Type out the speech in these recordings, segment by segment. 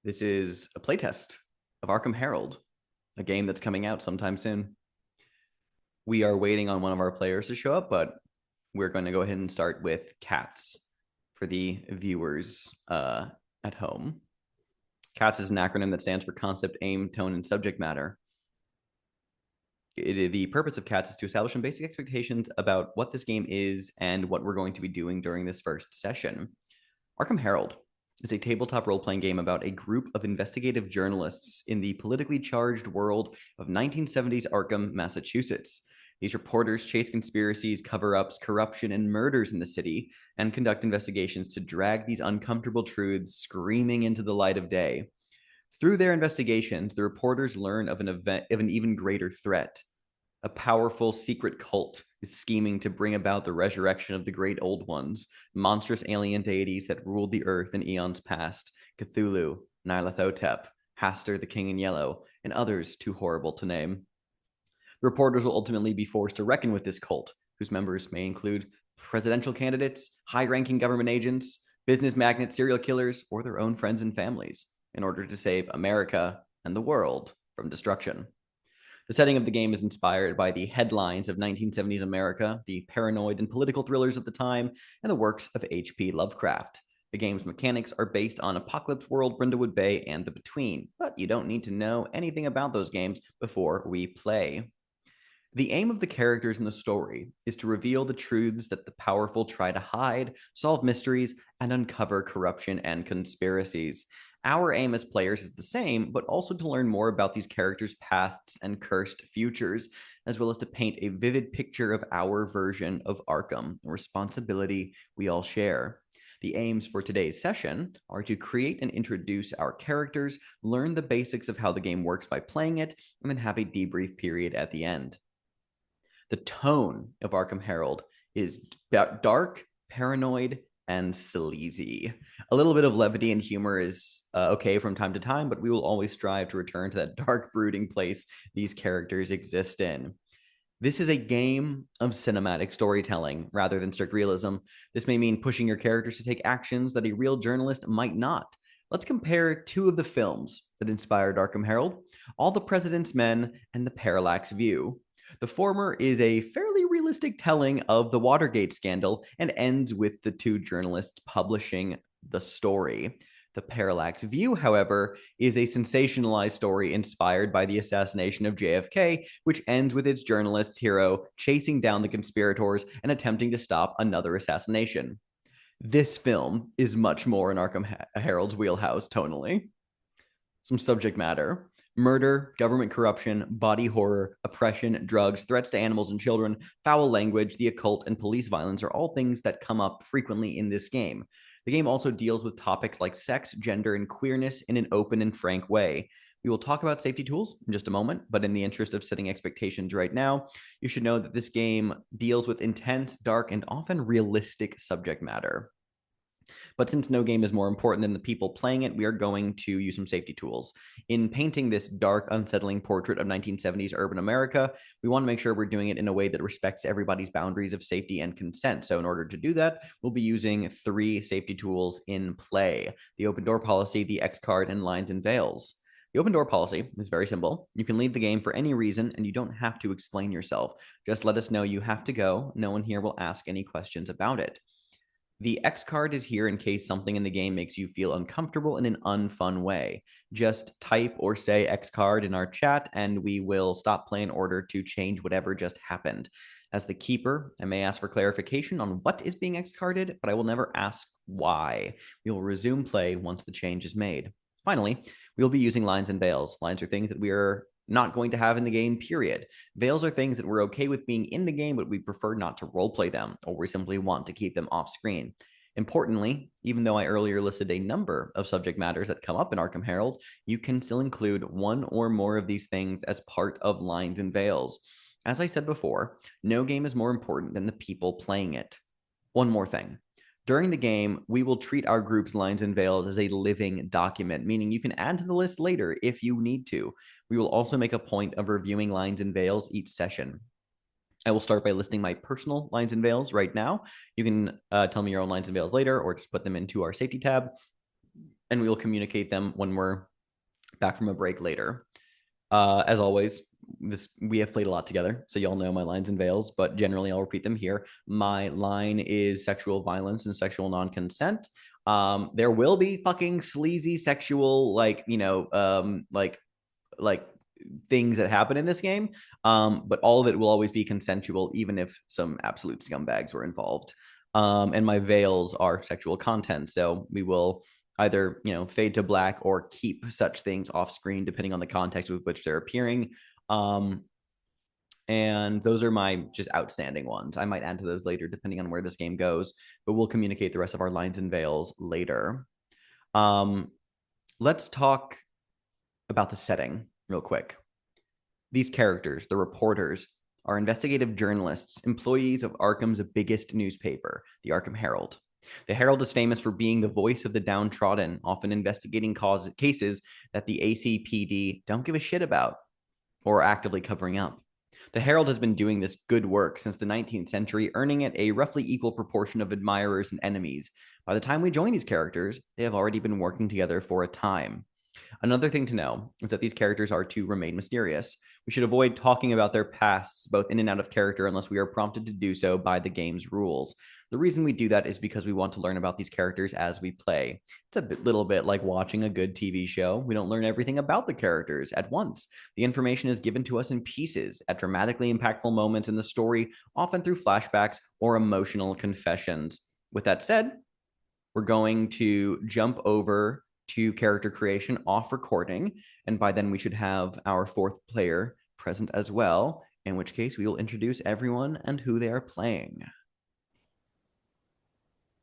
This is a playtest of Arkham Herald, a game that's coming out sometime soon. We are waiting on one of our players to show up, but we're going to go ahead and start with CATS for the viewers at home. CATS is an acronym that stands for Concept, Aim, Tone, and Subject Matter. The purpose of CATS is to establish some basic expectations about what this game is and what we're going to be doing during this first session. Arkham Herald is a tabletop role-playing game about a group of investigative journalists in the politically charged world of 1970s Arkham, Massachusetts. These reporters chase conspiracies, cover-ups, corruption, and murders in the city and conduct investigations to drag these uncomfortable truths screaming into the light of day. Through their investigations, the reporters learn of an even greater threat. A powerful secret cult is scheming to bring about the resurrection of the great old ones, monstrous alien deities that ruled the earth in eons past: Cthulhu, Nyarlathotep, Hastur the King in Yellow, and others too horrible to name. The reporters will ultimately be forced to reckon with this cult, whose members may include presidential candidates, high-ranking government agents, business magnates, serial killers, or their own friends and families, in order to save America and the world from destruction. The setting of the game is inspired by the headlines of 1970s America, the paranoid and political thrillers of the time, and the works of H.P. Lovecraft. The game's mechanics are based on Apocalypse World, Brindlewood Bay, and The Between, but you don't need to know anything about those games before we play. The aim of the characters in the story is to reveal the truths that the powerful try to hide, solve mysteries, and uncover corruption and conspiracies. Our aim as players is the same, but also to learn more about these characters' pasts and cursed futures, as well as to paint a vivid picture of our version of Arkham, a responsibility we all share. The aims for today's session are to create and introduce our characters, learn the basics of how the game works by playing it, and then have a debrief period at the end. The tone of Arkham Herald is dark, paranoid, and sleazy. A little bit of levity and humor is okay from time to time, but we will always strive to return to that dark, brooding place these characters exist in. This is a game of cinematic storytelling rather than strict realism. This may mean pushing your characters to take actions that a real journalist might not. Let's compare two of the films that inspired Arkham Herald: All the President's Men and The Parallax View. The former is a fairly realistic telling of the Watergate scandal and ends with the two journalists publishing the story. The Parallax View, however, is a sensationalized story inspired by the assassination of JFK, which ends with its journalist's hero chasing down the conspirators and attempting to stop another assassination. This film is much more in Arkham Herald's wheelhouse tonally. Some subject matter: murder, government corruption, body horror, oppression, drugs, threats to animals and children, foul language, the occult, and police violence are all things that come up frequently in this game. The game also deals with topics like sex, gender, and queerness in an open and frank way. We will talk about safety tools in just a moment, but in the interest of setting expectations right now, you should know that this game deals with intense, dark, and often realistic subject matter. But since no game is more important than the people playing it, we are going to use some safety tools. In painting this dark, unsettling portrait of 1970s urban America, we want to make sure we're doing it in a way that respects everybody's boundaries of safety and consent. So in order to do that, we'll be using 3 safety tools in play: the open door policy, the X card, and lines and veils. The open door policy is very simple. You can leave the game for any reason, and you don't have to explain yourself. Just let us know you have to go. No one here will ask any questions about it. The X card is here in case something in the game makes you feel uncomfortable in an unfun way. Just type or say X card in our chat, and we will stop play in order to change whatever just happened. As the keeper, I may ask for clarification on what is being X carded, but I will never ask why. We will resume play once the change is made. Finally, we will be using lines and veils. Lines are things that we are not going to have in the game, period. Veils are things that we're okay with being in the game, but we prefer not to roleplay them, or we simply want to keep them off screen. Importantly, even though I earlier listed a number of subject matters that come up in Arkham Herald, you can still include one or more of these things as part of lines and veils. As I said before, no game is more important than the people playing it. One more thing. During the game, we will treat our group's lines and veils as a living document, meaning you can add to the list later if you need to. We will also make a point of reviewing lines and veils each session. I will start by listing my personal lines and veils right now. You can tell me your own lines and veils later, or just put them into our safety tab. and we will communicate them when we're back from a break later. As always, we have played a lot together, so y'all know my lines and veils, but generally I'll repeat them here. My line is sexual violence and sexual non-consent. There will be fucking sleazy sexual, like things that happen in this game, but all of it will always be consensual, even if some absolute scumbags were involved. And my veils are sexual content, so we will either fade to black or keep such things off screen depending on the context with which they're appearing. um, and those are my just outstanding ones. I might add to those later depending on where this game goes, but we'll communicate the rest of our lines and veils later. um, let's talk about the setting real quick. These characters, the reporters, are investigative journalists, employees of Arkham's biggest newspaper, the Arkham Herald. The Herald is famous for being the voice of the downtrodden, often investigating cases that the ACPD don't give a shit about or actively covering up. The Herald has been doing this good work since the 19th century, earning it a roughly equal proportion of admirers and enemies. By the time we join these characters, they have already been working together for a time. Another thing to know is that these characters are to remain mysterious. We should avoid talking about their pasts, both in and out of character, unless we are prompted to do so by the game's rules. The reason we do that is because we want to learn about these characters as we play. It's little bit like watching a good TV show. We don't learn everything about the characters at once. The information is given to us in pieces, at dramatically impactful moments in the story, often through flashbacks or emotional confessions. With that said, we're going to jump over to character creation off recording, and by then we should have our fourth player present as well, in which case we will introduce everyone and who they are playing.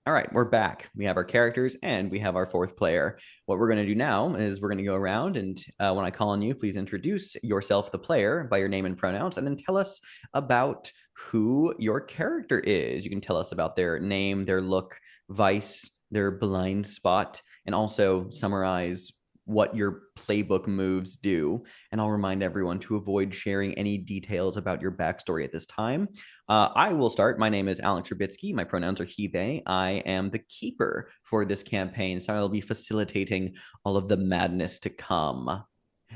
All right, we're back. We have our characters and we have our fourth player. What we're going to do now is we're going to go around and when I call on you, please introduce yourself, the player, by your name and pronouns, and then tell us about who your character is. You can tell us about their name, their look, vice, their blind spot, and also summarize what your playbook moves do. And I'll remind everyone to avoid sharing any details about your backstory at this time. I will start. My name is Alex Trubitsky. My pronouns are he, they. I am the keeper for this campaign, so I'll be facilitating all of the madness to come.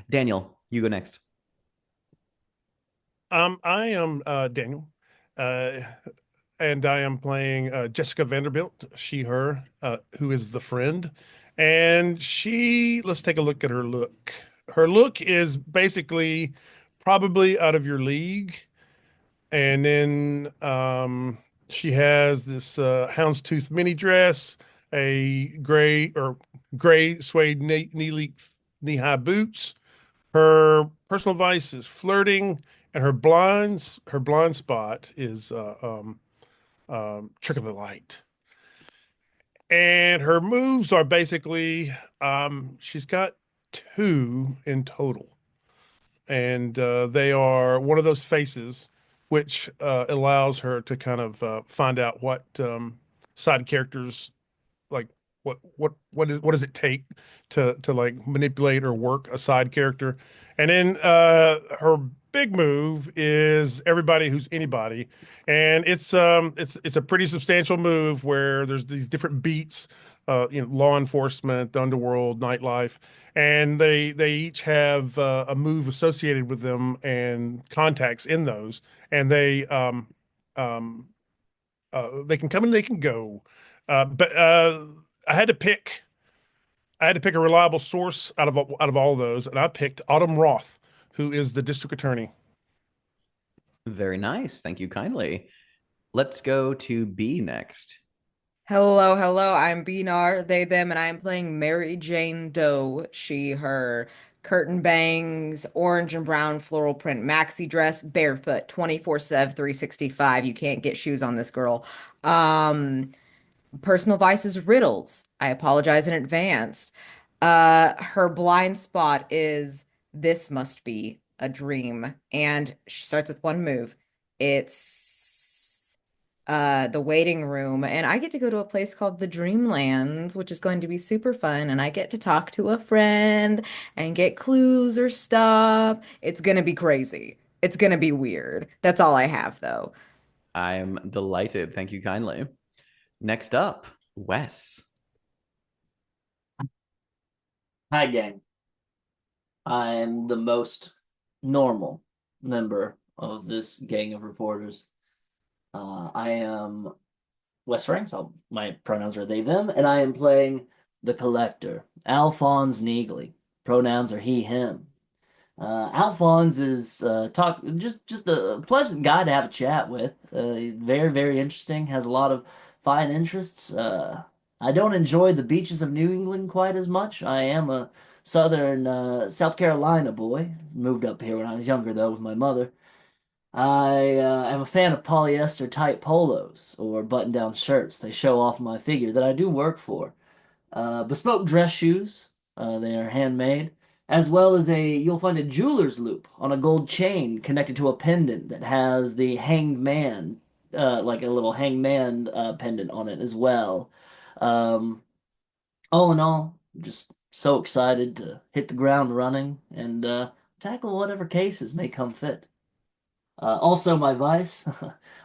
Daniel, you go next. I am Daniel, uh, and I am playing Jessica Vanderbilt, she, her, who is the friend. And let's take a look at her look. Her look is basically probably out of your league. And then she has this houndstooth mini dress, a gray suede knee high boots. Her personal vice is flirting, and her blind spot is trick of the light. And her moves are basically she's got two in total, and they are one of those faces which allows her to kind of find out what side characters like what does it take to like manipulate or work a side character. And then her big move is everybody who's anybody, and it's a pretty substantial move where there's these different beats, law enforcement, the underworld, nightlife, and they each have a move associated with them and contacts in those, and um they can come and they can go. But I had to pick. I had to pick a reliable source out of all of those, and I picked Autumn Roth, who is the district attorney. Very nice. Thank you kindly. Let's go to B next. Hello, hello. I'm Benar, they, them, and I am playing Mary Jane Doe, she, her. Curtain bangs, orange and brown floral print maxi dress, barefoot, 24/7, 365. You can't get shoes on this girl. Um, Personal vices riddles. I apologize in advance. Her blind spot is this must be a dream. And she starts with one move. It's the waiting room. And I get to go to a place called the Dreamlands, which is going to be super fun. And I get to talk to a friend and get clues or stuff. It's gonna be crazy. It's gonna be weird. That's all I have though. I'm delighted. Thank you kindly. Next up, Wes. Hi, gang. I'm the most normal member of this gang of reporters. I am Wes Franks. My pronouns are they, them, and I am playing the Collector, Alphonse Neagley. Pronouns are he, him. Alphonse is just a pleasant guy to have a chat with. Very, very interesting. Has a lot of fine interests. I don't enjoy the beaches of New England quite as much. I am a southern South Carolina boy. Moved up here when I was younger, though, with my mother. I am a fan of polyester tight polos or button-down shirts. They show off my figure that I do work for. Bespoke dress shoes. They are handmade, as well as you'll find a jeweler's loop on a gold chain connected to a pendant that has the hanged man, like a little hangman pendant on it as well. Um, all in all, just so excited to hit the ground running and tackle whatever cases may come fit. Also, my vice,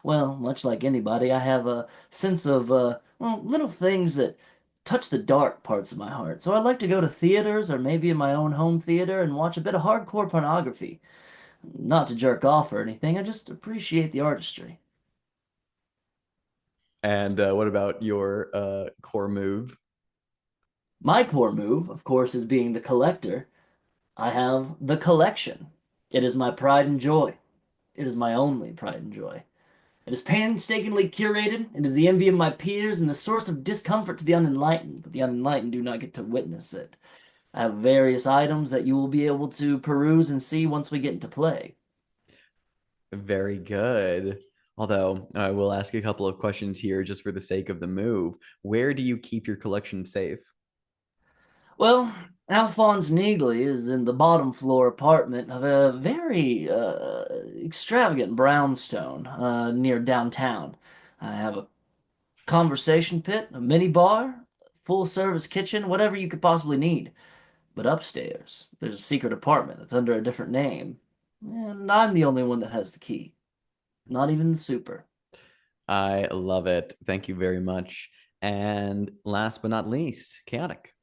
well, much like anybody, I have a sense of well, little things that touch the dark parts of my heart. So I'd like to go to theaters or maybe in my own home theater and watch a bit of hardcore pornography. Not to jerk off or anything, I just appreciate the artistry. And what about your core move? My core move, of course, is being the collector. I have the collection. It is my pride and joy. It is my only pride and joy. It is painstakingly curated. It is the envy of my peers and the source of discomfort to the unenlightened, but the unenlightened do not get to witness it. I have various items that you will be able to peruse and see once we get into play. Very good. Although I will ask a couple of questions here just for the sake of the move. Where do you keep your collection safe? Well, Alphonse Neagley is in the bottom floor apartment of a very extravagant brownstone near downtown. I have a conversation pit, a mini bar, full service kitchen, whatever you could possibly need. But upstairs, there's a secret apartment that's under a different name. And I'm the only one that has the key. Not even the super. I love it. Thank you very much. And last but not least, chaotic.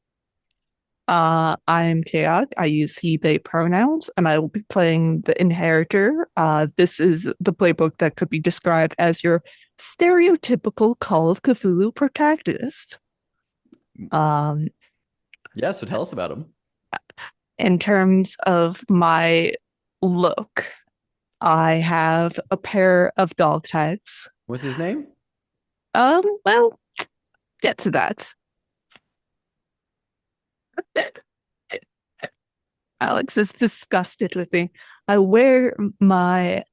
I'm Chaotic. I use he, they pronouns, and I will be playing the Inheritor. This is the playbook that could be described as your stereotypical Call of Cthulhu protagonist. Um, Yeah, so tell us about him. in terms of my look, I have a pair of dog tags. What's his name? Well, get to that. Alex is disgusted with me. I wear my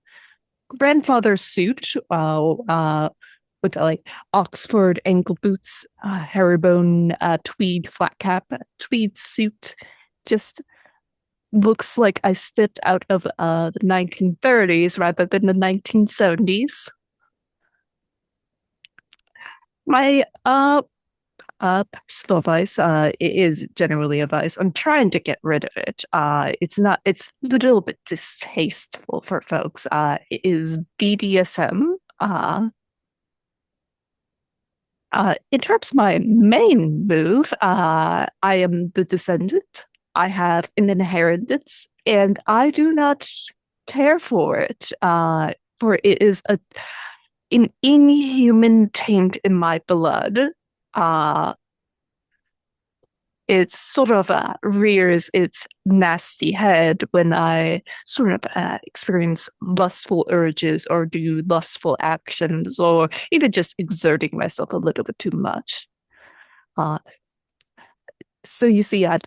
grandfather's suit with like Oxford ankle boots, herringbone tweed flat cap, tweed suit. Just looks like I stepped out of the 1930s rather than the 1970s. My personal vice, it is generally a vice. I'm trying to get rid of it. It's a little bit distasteful for folks. It is BDSM. In terms of my main move, I am the descendant. I have an inheritance, and I do not care for it. For it is an inhuman taint in my blood. Uh, it sort of rears its nasty head when I sort of experience lustful urges or do lustful actions or even just exerting myself a little bit too much. Uh, so you see, I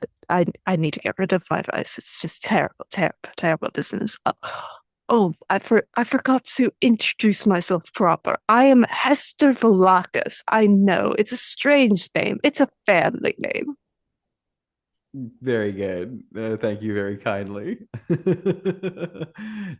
need to get rid of my vice. It's just terrible, terrible, terrible business. Oh, I forgot to introduce myself proper. I am Hester Velakis. I know it's a strange name. It's a family name. Very good. Thank you very kindly.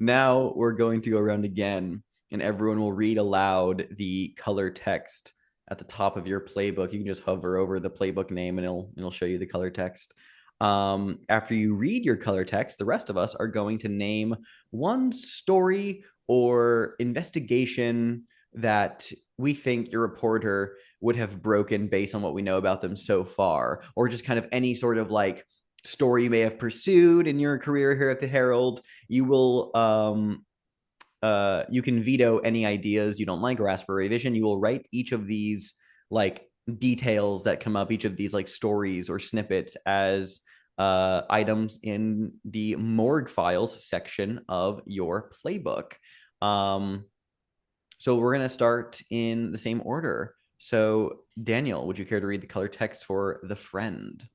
Now we're going to go around again, and everyone will read aloud the color text at the top of your playbook. You can just hover over the playbook name, and it'll show you the color text. After you read your color text, the rest of us are going to name one story or investigation that we think your reporter would have broken based on what we know about them so far, or just kind of any sort of like story you may have pursued in your career here at the Herald. You will you can veto any ideas you don't like or ask for revision. You will write each of these like details that come up, each of these like stories or snippets as items in the morgue files section of your playbook. So we're going to start in the same order. So, Daniel, would you care to read the color text for The Friend?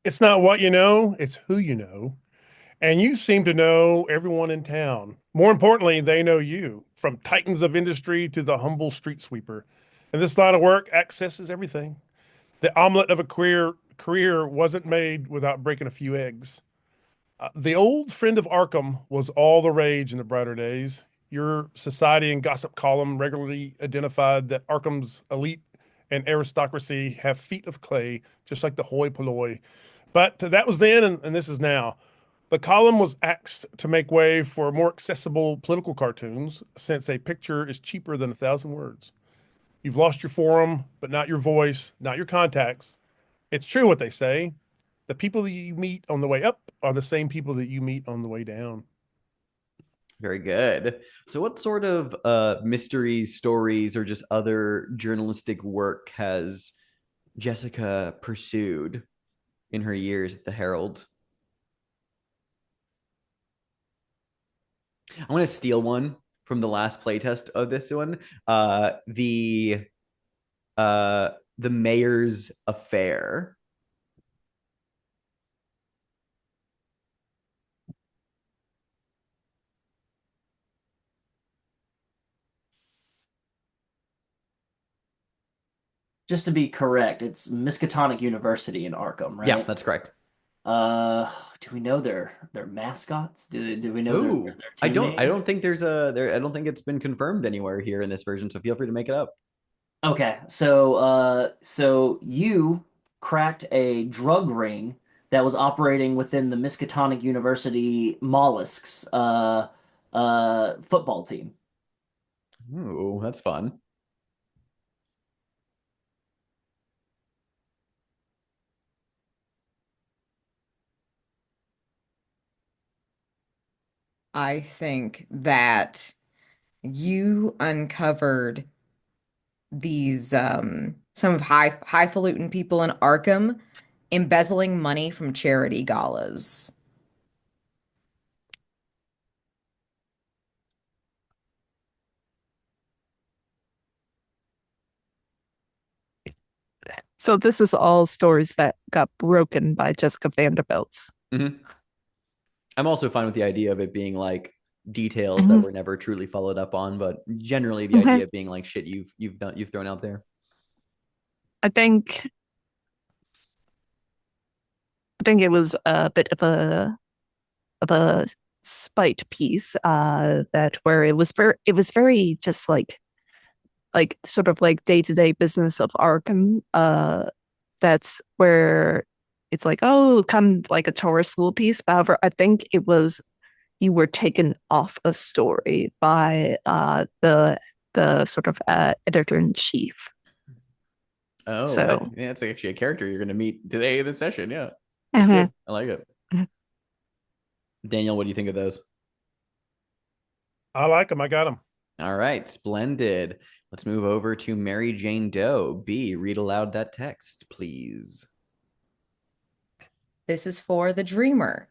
It's not what you know, it's who you know. And you seem to know everyone in town. More importantly, they know you, from titans of industry to the humble street sweeper. In this line of work, access is everything. The omelet of a career wasn't made without breaking a few eggs. The old friend of Arkham was all the rage in the brighter days. Your society and gossip column regularly identified that Arkham's elite and aristocracy have feet of clay, just like the hoi polloi. But that was then, and this is now. The column was axed to make way for more accessible political cartoons, since a picture is cheaper than 1,000 words. You've lost your forum, but not your voice, not your contacts. It's true what they say. The people that you meet on the way up are the same people that you meet on the way down. Very good. So, what sort of mysteries, stories, or just other journalistic work has Jessica pursued in her years at the Herald? I want to steal one from the last playtest of this one. The mayor's affair. Just to be correct, it's Miskatonic University in Arkham, right? Yeah, that's correct. Do we know their mascots? Do we know Ooh, their team name? I don't think there's I don't think it's been confirmed anywhere here in this version, so feel free to make it up. Okay, so you cracked a drug ring that was operating within the Miskatonic University Mollusks football team. Ooh, that's fun. I think that you uncovered these some of highfalutin people in Arkham embezzling money from charity galas. So this is all stories that got broken by Jessica Vanderbilt. Mm-hmm. I'm also fine with the idea of it being like details that were never truly followed up on, but generally the idea of being like shit you've thrown out there. I think it was a bit of a spite piece that where it was very just like sort of like day-to-day business of Arkham. That's where it's like, oh, kind of like a tourist school piece. However, I think it was you were taken off a story by the sort of editor-in-chief. Oh, So that's actually a character you're going to meet today in the session. Yeah, mhm. I like it. Daniel, what do you think of those? I like them. I got them. All right, splendid. Let's move over to Mary Jane Doe. B, read aloud that text, please. This is for the dreamer.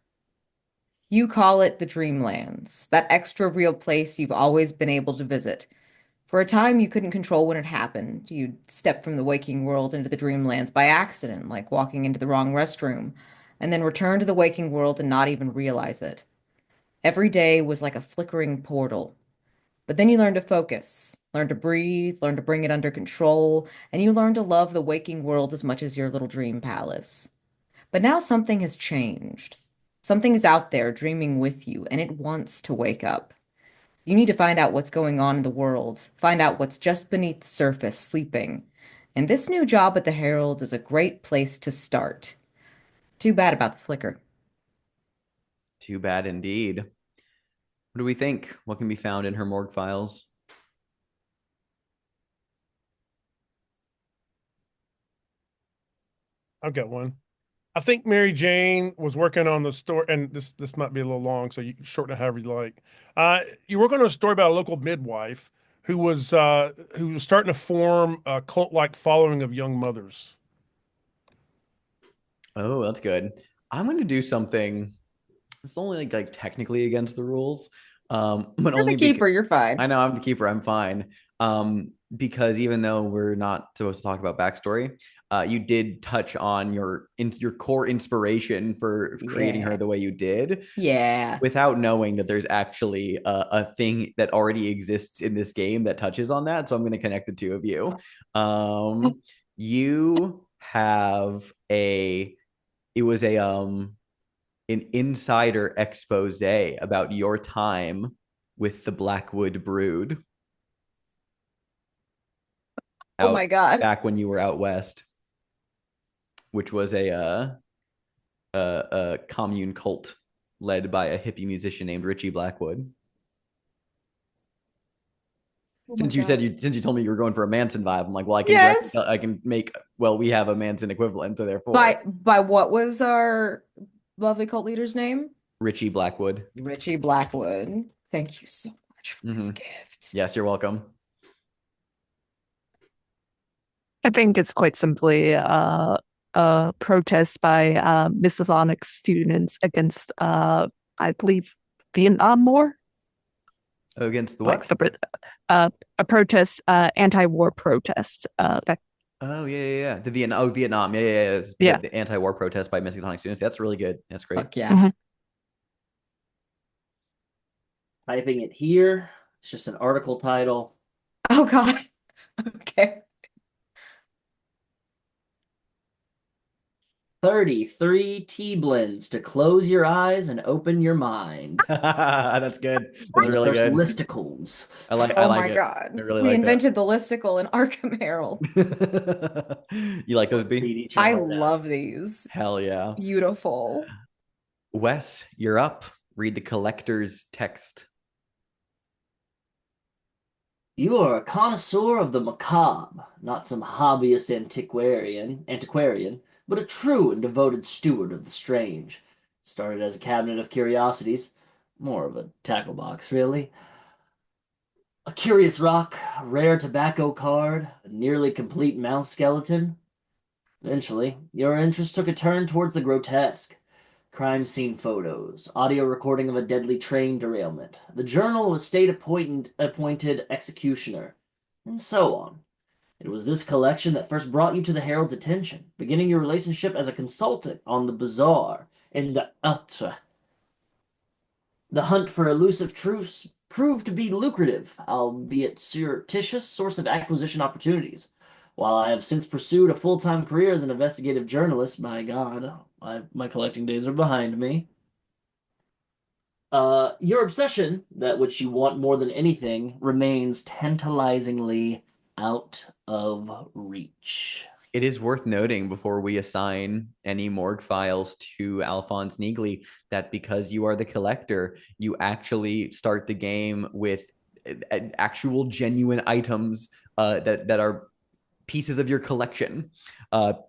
You call it the Dreamlands, that extra real place you've always been able to visit. For a time, you couldn't control when it happened. You'd step from the waking world into the Dreamlands by accident, like walking into the wrong restroom, and then return to the waking world and not even realize it. Every day was like a flickering portal. But then you learn to focus, learn to breathe, learn to bring it under control, and you learn to love the waking world as much as your little dream palace. But now something has changed. Something is out there dreaming with you, and it wants to wake up. You need to find out what's going on in the world, find out what's just beneath the surface, sleeping. And this new job at the Herald is a great place to start. Too bad about the flicker. Too bad indeed. What do we think? What can be found in her morgue files? I've got one. I think Mary Jane was working on the story, and this might be a little long, so you can shorten it however you like. You work on a story about a local midwife who was starting to form a cult-like following of young mothers. Oh, that's good. I'm going to do something. It's only like technically against the rules, but You're the only because keeper, you're fine. I know I'm the keeper. I'm fine. Because even though we're not supposed to talk about backstory, you did touch on your core inspiration for creating her Yeah. the way you did, Yeah. without knowing that there's actually a thing that already exists in this game that touches on that. So I'm going to connect the two of you. You have a it was a an insider expose about your time with the Blackwood Brood Oh my out God. back when you were out west, which was a commune cult led by a hippie musician named Richie Blackwood. Oh my God. Since you told me you were going for a Manson vibe, I'm like, well, Yes. I can make well, we have a Manson equivalent, so therefore By what was our lovely cult leader's name? Richie Blackwood. Richie Blackwood. Thank you so much for this Mm-hmm. gift. Yes, you're welcome. I think it's quite simply a protest by Misophonic students against I believe Vietnam War, Against the like what? a protest, anti-war protest. That Oh yeah. The Vietnam. Yeah. yeah. The anti-war protest by Miskatonic students. That's really good. That's great. Fuck yeah. Mhm. Typing it here. It's just an article title. Oh God. Okay. 33 tea blends to close your eyes and open your mind. That's good. That's And the really first good. listicles. I Oh like my it. I God. really We like that. invented the listicle in Arkham Herald. You like those, B? Speed each I other down. love these. Hell yeah. Beautiful. Wes, you're up. Read the collector's text. You are a connoisseur of the macabre, not some hobbyist antiquarian, but a true and devoted steward of the strange. Started as a cabinet of curiosities, more of a tackle box, really. A curious rock, a rare tobacco card, a nearly complete mouse skeleton. Eventually, your interest took a turn towards the grotesque. Crime scene photos, audio recording of a deadly train derailment, the journal of a state appointed executioner, and so on. It was this collection that first brought you to the Herald's attention, beginning your relationship as a consultant on the bazaar in the Outre. The hunt for elusive truths proved to be lucrative, albeit surreptitious, source of acquisition opportunities. While I have since pursued a full-time career as an investigative journalist, by God, my collecting days are behind me. Your obsession, that which you want more than anything, remains tantalizingly out of reach. It is worth noting before we assign any morgue files to Alphonse Neagley that because you are the collector, you actually start the game with actual genuine items that are pieces of your collection,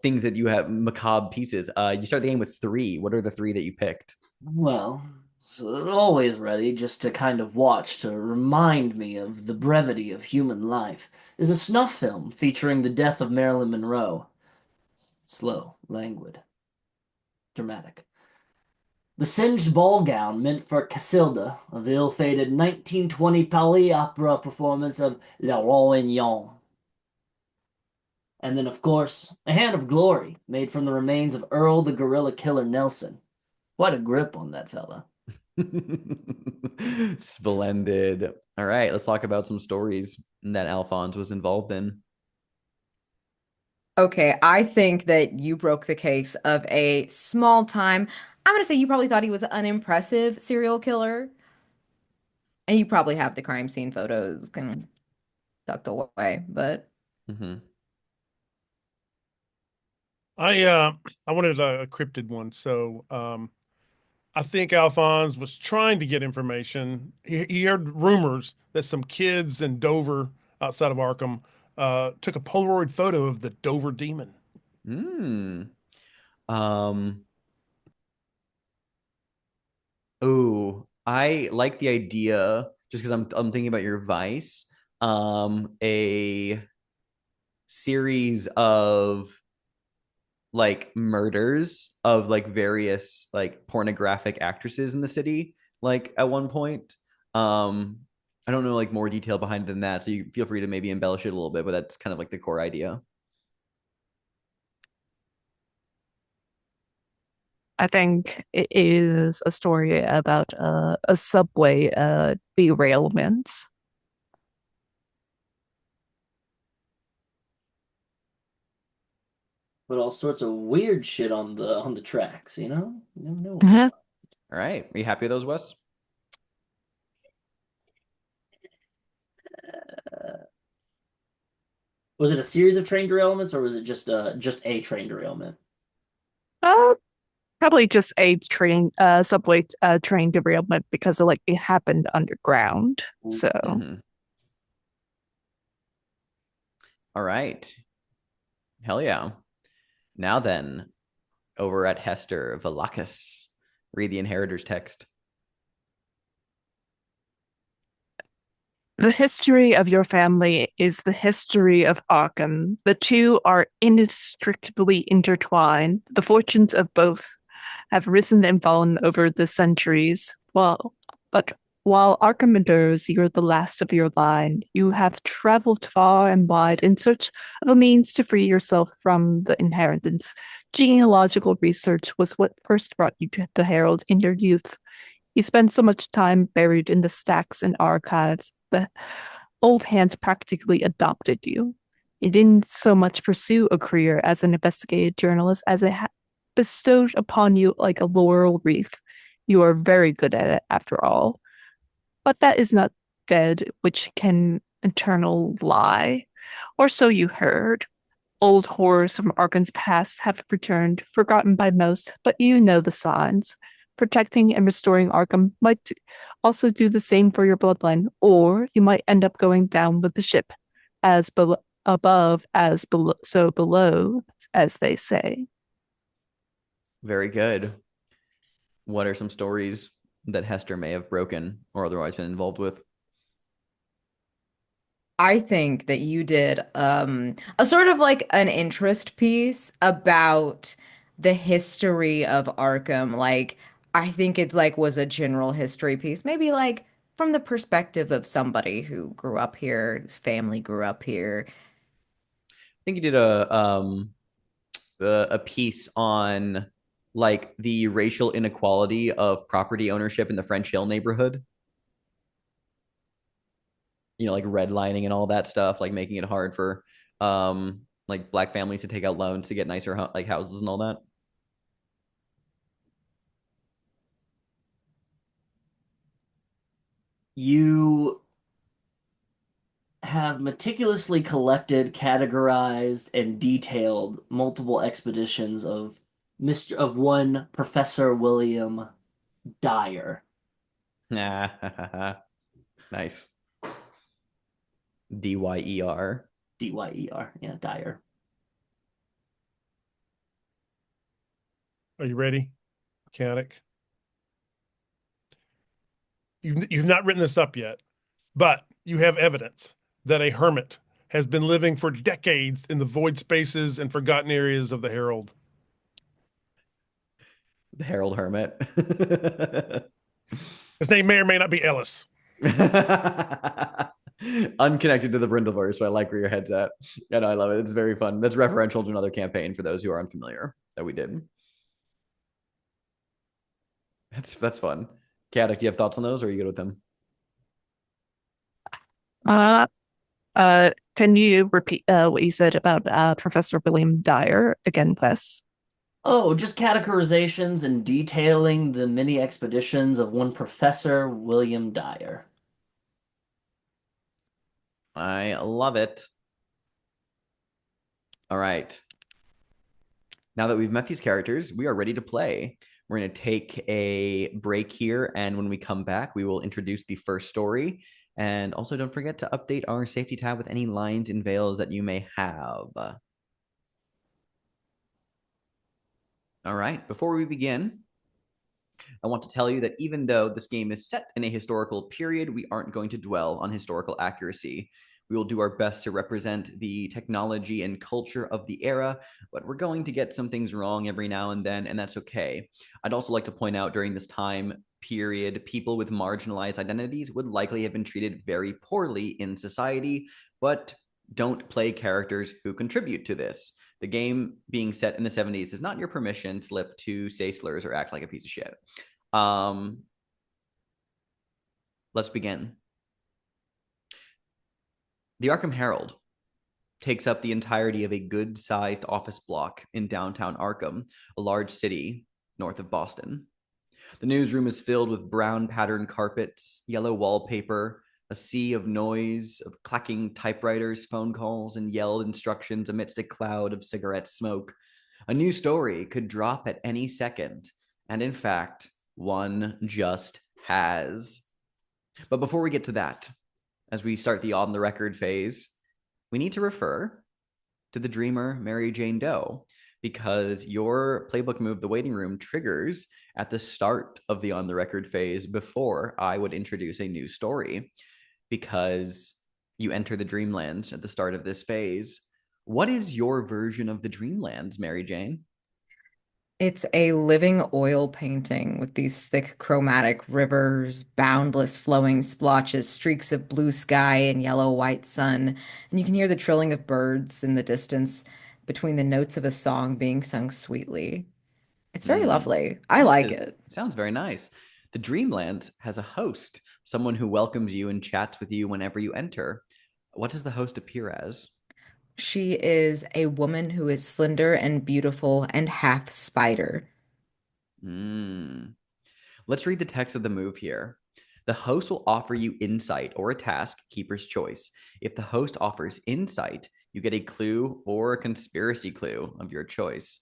things that you have, macabre pieces. You start the game with 3. What are the 3 that you picked? Well, so always ready just to kind of watch to remind me of the brevity of human life is a snuff film featuring the death of Marilyn Monroe. Slow, languid, dramatic. The singed ball gown meant for Casilda of the ill-fated 1920 Paris opera performance of Le Roi Ignon. And then, of course, a hand of glory made from the remains of Earl the Gorilla Killer Nelson. Quite a grip on that fella. Splendid. All right, let's talk about some stories that Alphonse was involved in. Okay, I think that you broke the case of a small time. I'm gonna say you probably thought he was an unimpressive serial killer, and you probably have the crime scene photos kind of tucked away. But Mm-hmm. I wanted a cryptid one, so I think Alphonse was trying to get information. He heard rumors that some kids in Dover, outside of Arkham, took a Polaroid photo of the Dover demon. Mm. Um, ooh, I like the idea just because I'm thinking about your vice. A series of like murders of like various like pornographic actresses in the city, like at one point. Um, I don't know like more detail behind it than that, so you feel free to maybe embellish it a little bit, but that's kind of like the core idea. I think it is a story about a subway derailment. But all sorts of weird shit on the tracks, you know? You never know what Mhm. All right, are you happy with those, Wes? was it a series of train derailments or was it just a train derailment? Uh, Probably just a subway train derailment because like it happened underground. So Mm-hmm. All right, hell yeah. Now then, over at Hester Valakis, read the inheritor's text. the history of your family is the history of Arkham. The two are inextricably intertwined. The fortunes of both have risen and fallen over the centuries. But while Arkham endures, you're the last of your line. You have traveled far and wide in search of a means to free yourself from the inheritance. Genealogical research was what first brought you to the Herald in your youth. You spent so much time buried in the stacks and archives. The old hands practically adopted you. You didn't so much pursue a career as an investigative journalist as it bestowed upon you like a laurel wreath. You are very good at it, after all. But that is not dead, which can eternal lie. Or so you heard. Old horrors from Arkham's past have returned, forgotten by most, but you know the signs. Protecting and restoring Arkham might also do the same for your bloodline, or you might end up going down with the ship, as above as below, so below, as they say. Very good. What are some stories that Hester may have broken or otherwise been involved with? I think that you did a sort of like an interest piece about the history of Arkham. Like I think it's like was a general history piece, maybe like from the perspective of somebody who grew up here, whose family grew up here. I think you did a piece on like the racial inequality of property ownership in the French Hill neighborhood. You know, like redlining and all that stuff, like making it hard for like black families to take out loans to get nicer like houses and all that. You have meticulously collected, categorized, and detailed multiple expeditions of one Professor William Dyer. Nice. Dyer. Dyer, yeah, Dyer. Are you ready? Mechanic. You've not written this up yet, but you have evidence that a hermit has been living for decades in the void spaces and forgotten areas of the Herald. The Herald Hermit. His name may or may not be Ellis. Unconnected to the Brindleverse, but I like where your head's at. And I love it. It's very fun. That's referential to another campaign for those who are unfamiliar that we did. That's fun. Kadok, do you have thoughts on those or are you good with them? Uh, can you repeat what you said about Professor William Dyer again, Wes? Oh, just categorizations and detailing the many expeditions of one Professor William Dyer. I love it. All right. Now that we've met these characters, we are ready to play. We're going to take a break here. And when we come back, we will introduce the first story. And also, don't forget to update our safety tab with any lines and veils that you may have. All right, before we begin, I want to tell you that even though this game is set in a historical period, we aren't going to dwell on historical accuracy. We will do our best to represent the technology and culture of the era, but we're going to get some things wrong every now and then, and that's okay. I'd also like to point out during this time period, people with marginalized identities would likely have been treated very poorly in society, but don't play characters who contribute to this. The game being set in the 70s is not your permission slip to say slurs or act like a piece of shit. Let's begin. The Arkham Herald takes up the entirety of a good-sized office block in downtown Arkham, a large city north of Boston. The newsroom is filled with brown patterned carpets, yellow wallpaper, a sea of noise, of clacking typewriters, phone calls, and yelled instructions amidst a cloud of cigarette smoke. A new story could drop at any second, and in fact, one just has. But before we get to that, as we start the on the record phase, we need to refer to the dreamer Mary Jane Doe, because your playbook move, the waiting room, triggers at the start of the on the record phase before I would introduce a new story, because you enter the Dreamlands at the start of this phase. What is your version of the Dreamlands, Mary Jane? It's a living oil painting with these thick chromatic rivers, boundless flowing splotches, streaks of blue sky and yellow white sun. And you can hear the trilling of birds in the distance between the notes of a song being sung sweetly. It's very lovely. I like it. It sounds very nice. The Dreamland has a host, someone who welcomes you and chats with you whenever you enter. What does the host appear as? She is a woman who is slender and beautiful and half spider. Let's read the text of the move here. The host will offer you insight or a task, keeper's choice. If the host offers insight, you get a clue or a conspiracy clue of your choice.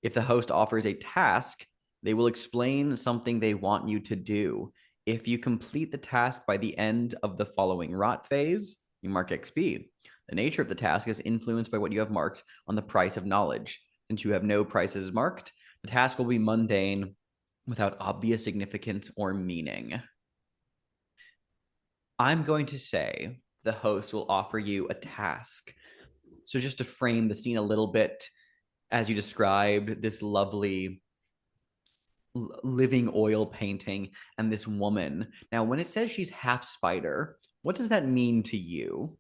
If the host offers a task, they will explain something they want you to do. If you complete the task by the end of the following rot phase, you mark XP. The nature of the task is influenced by what you have marked on the price of knowledge. Since you have no prices marked, the task will be mundane without obvious significance or meaning. I'm going to say the host will offer you a task. So just to frame the scene a little bit, as you described, this lovely living oil painting and this woman. Now, when it says she's half spider, what does that mean to you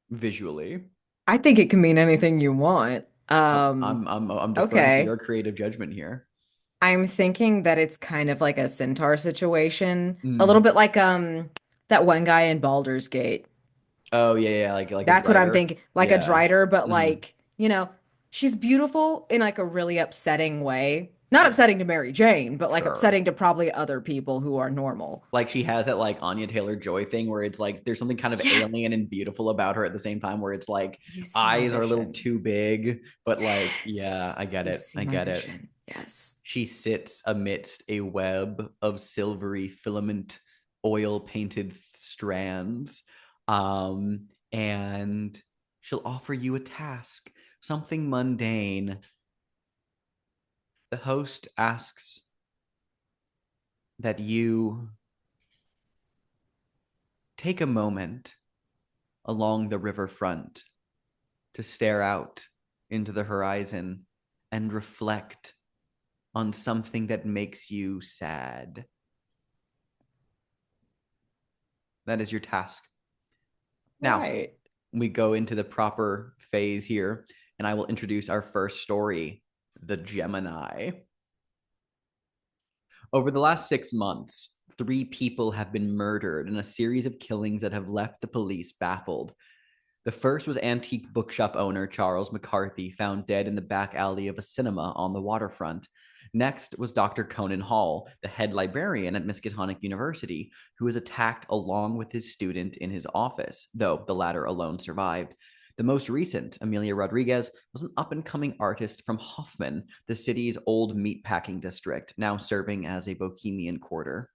visually? I think it can mean anything you want. I'm deferring to your creative judgment here. I'm thinking that it's kind of like a centaur situation, a little bit like that one guy in Baldur's Gate. Oh yeah, like That's what I'm thinking, like a Drider, but she's beautiful in like a really upsetting way. Not upsetting to Mary Jane, but like upsetting to probably other people who are normal. Like she has that like Anya Taylor-Joy thing where it's like there's something kind of alien and beautiful about her at the same time, where it's like eyes are a little too big, but like, yeah, I get it. I get it. Yes. She sits amidst a web of silvery filament oil painted strands. And she'll offer you a task, something mundane. The host asks that you take a moment along the riverfront to stare out into the horizon and reflect on something that makes you sad. That is your task. Now, we go into the proper phase here, and I will introduce our first story, The Gemini. Over the last 6 months, 3 people have been murdered in a series of killings that have left the police baffled. The first was antique bookshop owner Charles McCarthy, found dead in the back alley of a cinema on the waterfront. Next was Dr. Conan Hall, the head librarian at Miskatonic University, who was attacked along with his student in his office, though the latter alone survived. The most recent, Amelia Rodriguez, was an up-and-coming artist from Hoffman, the city's old meatpacking district, now serving as a bohemian quarter.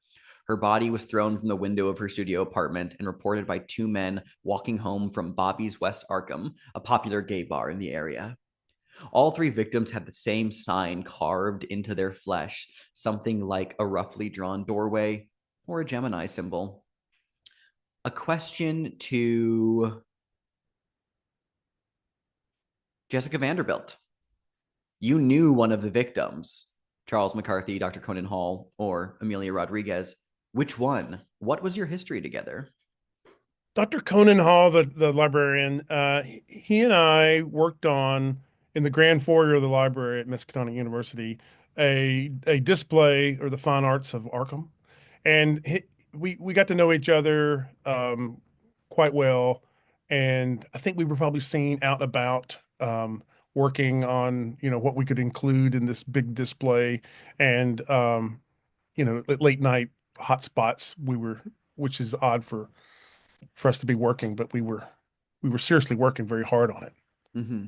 Her body was thrown from the window of her studio apartment and reported by 2 men walking home from Bobby's West Arkham, a popular gay bar in the area. All three victims had the same sign carved into their flesh, something like a roughly drawn doorway or a Gemini symbol. A question to Jessica Vanderbilt. You knew one of the victims, Charles McCarthy, Dr. Conan Hall, or Amelia Rodriguez. Which one? What was your history together? Dr. Conan Hall, the librarian, he and I worked on in the grand foyer of the library at Miskatonic University a display or the fine arts of Arkham, and we got to know each other quite well, and I think we were probably seen out about working on what we could include in this big display, and at late night hot spots which is odd for us to be working, but we were seriously working very hard on it. Mm-hmm.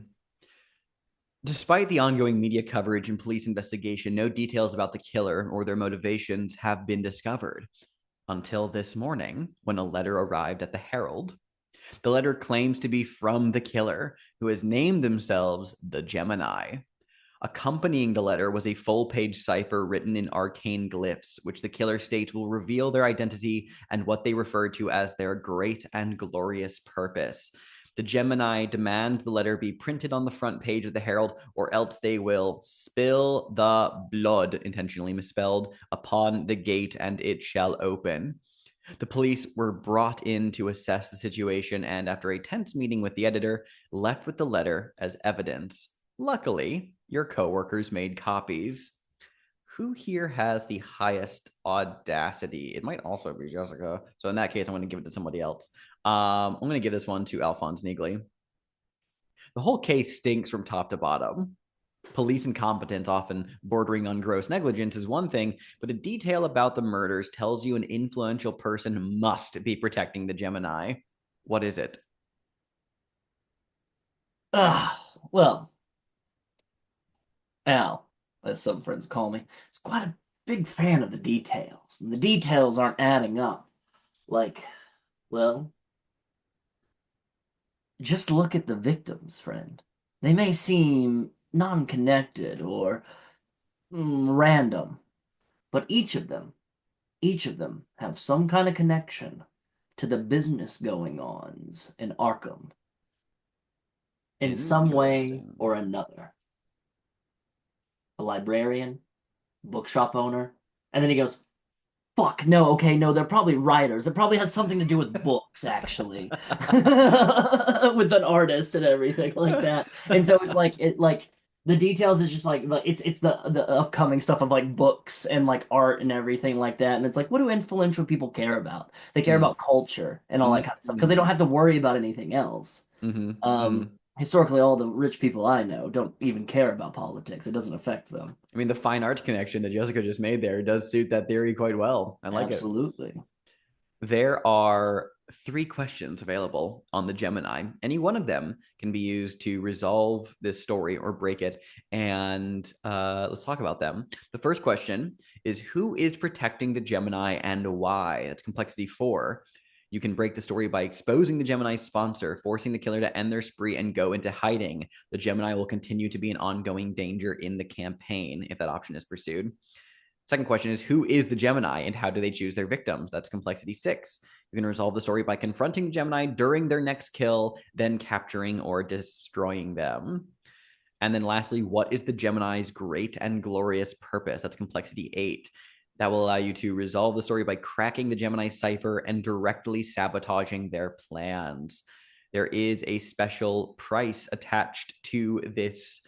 Despite the ongoing media coverage and police investigation, no details about the killer or their motivations have been discovered until this morning when a letter arrived at the Herald. The letter claims to be from the killer, who has named themselves the Gemini. Accompanying the letter was a full-page cipher written in arcane glyphs, which the killer states will reveal their identity and what they refer to as their great and glorious purpose. The Gemini demands the letter be printed on the front page of the Herald, or else they will spill the blood, intentionally misspelled, upon the gate, and it shall open. The police were brought in to assess the situation, and after a tense meeting with the editor, left with the letter as evidence. Luckily, your coworkers made copies. Who here has the highest audacity? It might also be Jessica. So in that case, I'm going to give it to somebody else. I'm going to give this one to Alphonse Neagley. The whole case stinks from top to bottom. Police incompetence, often bordering on gross negligence, is one thing, but a detail about the murders tells you an influential person must be protecting the Gemini. What is it? Well, Al, as some friends call me, is quite a big fan of the details, and the details aren't adding up. Like, well, just look at the victims, friend. They may seem non-connected or random, but each of them have some kind of connection to the business going-ons in Arkham in some way or another. A librarian, bookshop owner, and then he goes, fuck, no, okay, no, they're probably writers. It probably has something to do with books, actually. With an artist and everything like that. And so it's like the details is just like it's the upcoming stuff of like books and like art and everything like that. And it's like, what do influential people care about? They care about culture and all that kind of stuff because they don't have to worry about anything else. Historically, all the rich people I know don't even care about politics. It doesn't affect them. I mean, the fine arts connection that Jessica just made there does suit that theory quite well. I like it. Absolutely. There are 3 questions available on the Gemini. Any one of them can be used to resolve this story or break it. And let's talk about them. The first question is, who is protecting the Gemini and why? That's complexity 4. You can break the story by exposing the Gemini's sponsor, forcing the killer to end their spree and go into hiding. The Gemini will continue to be an ongoing danger in the campaign if that option is pursued. Second question is, who is the Gemini and how do they choose their victims? That's complexity 6. You can resolve the story by confronting the Gemini during their next kill, then capturing or destroying them. And then lastly, what is the Gemini's great and glorious purpose? That's complexity 8. That will allow you to resolve the story by cracking the Gemini cipher and directly sabotaging their plans. There is a special price attached to this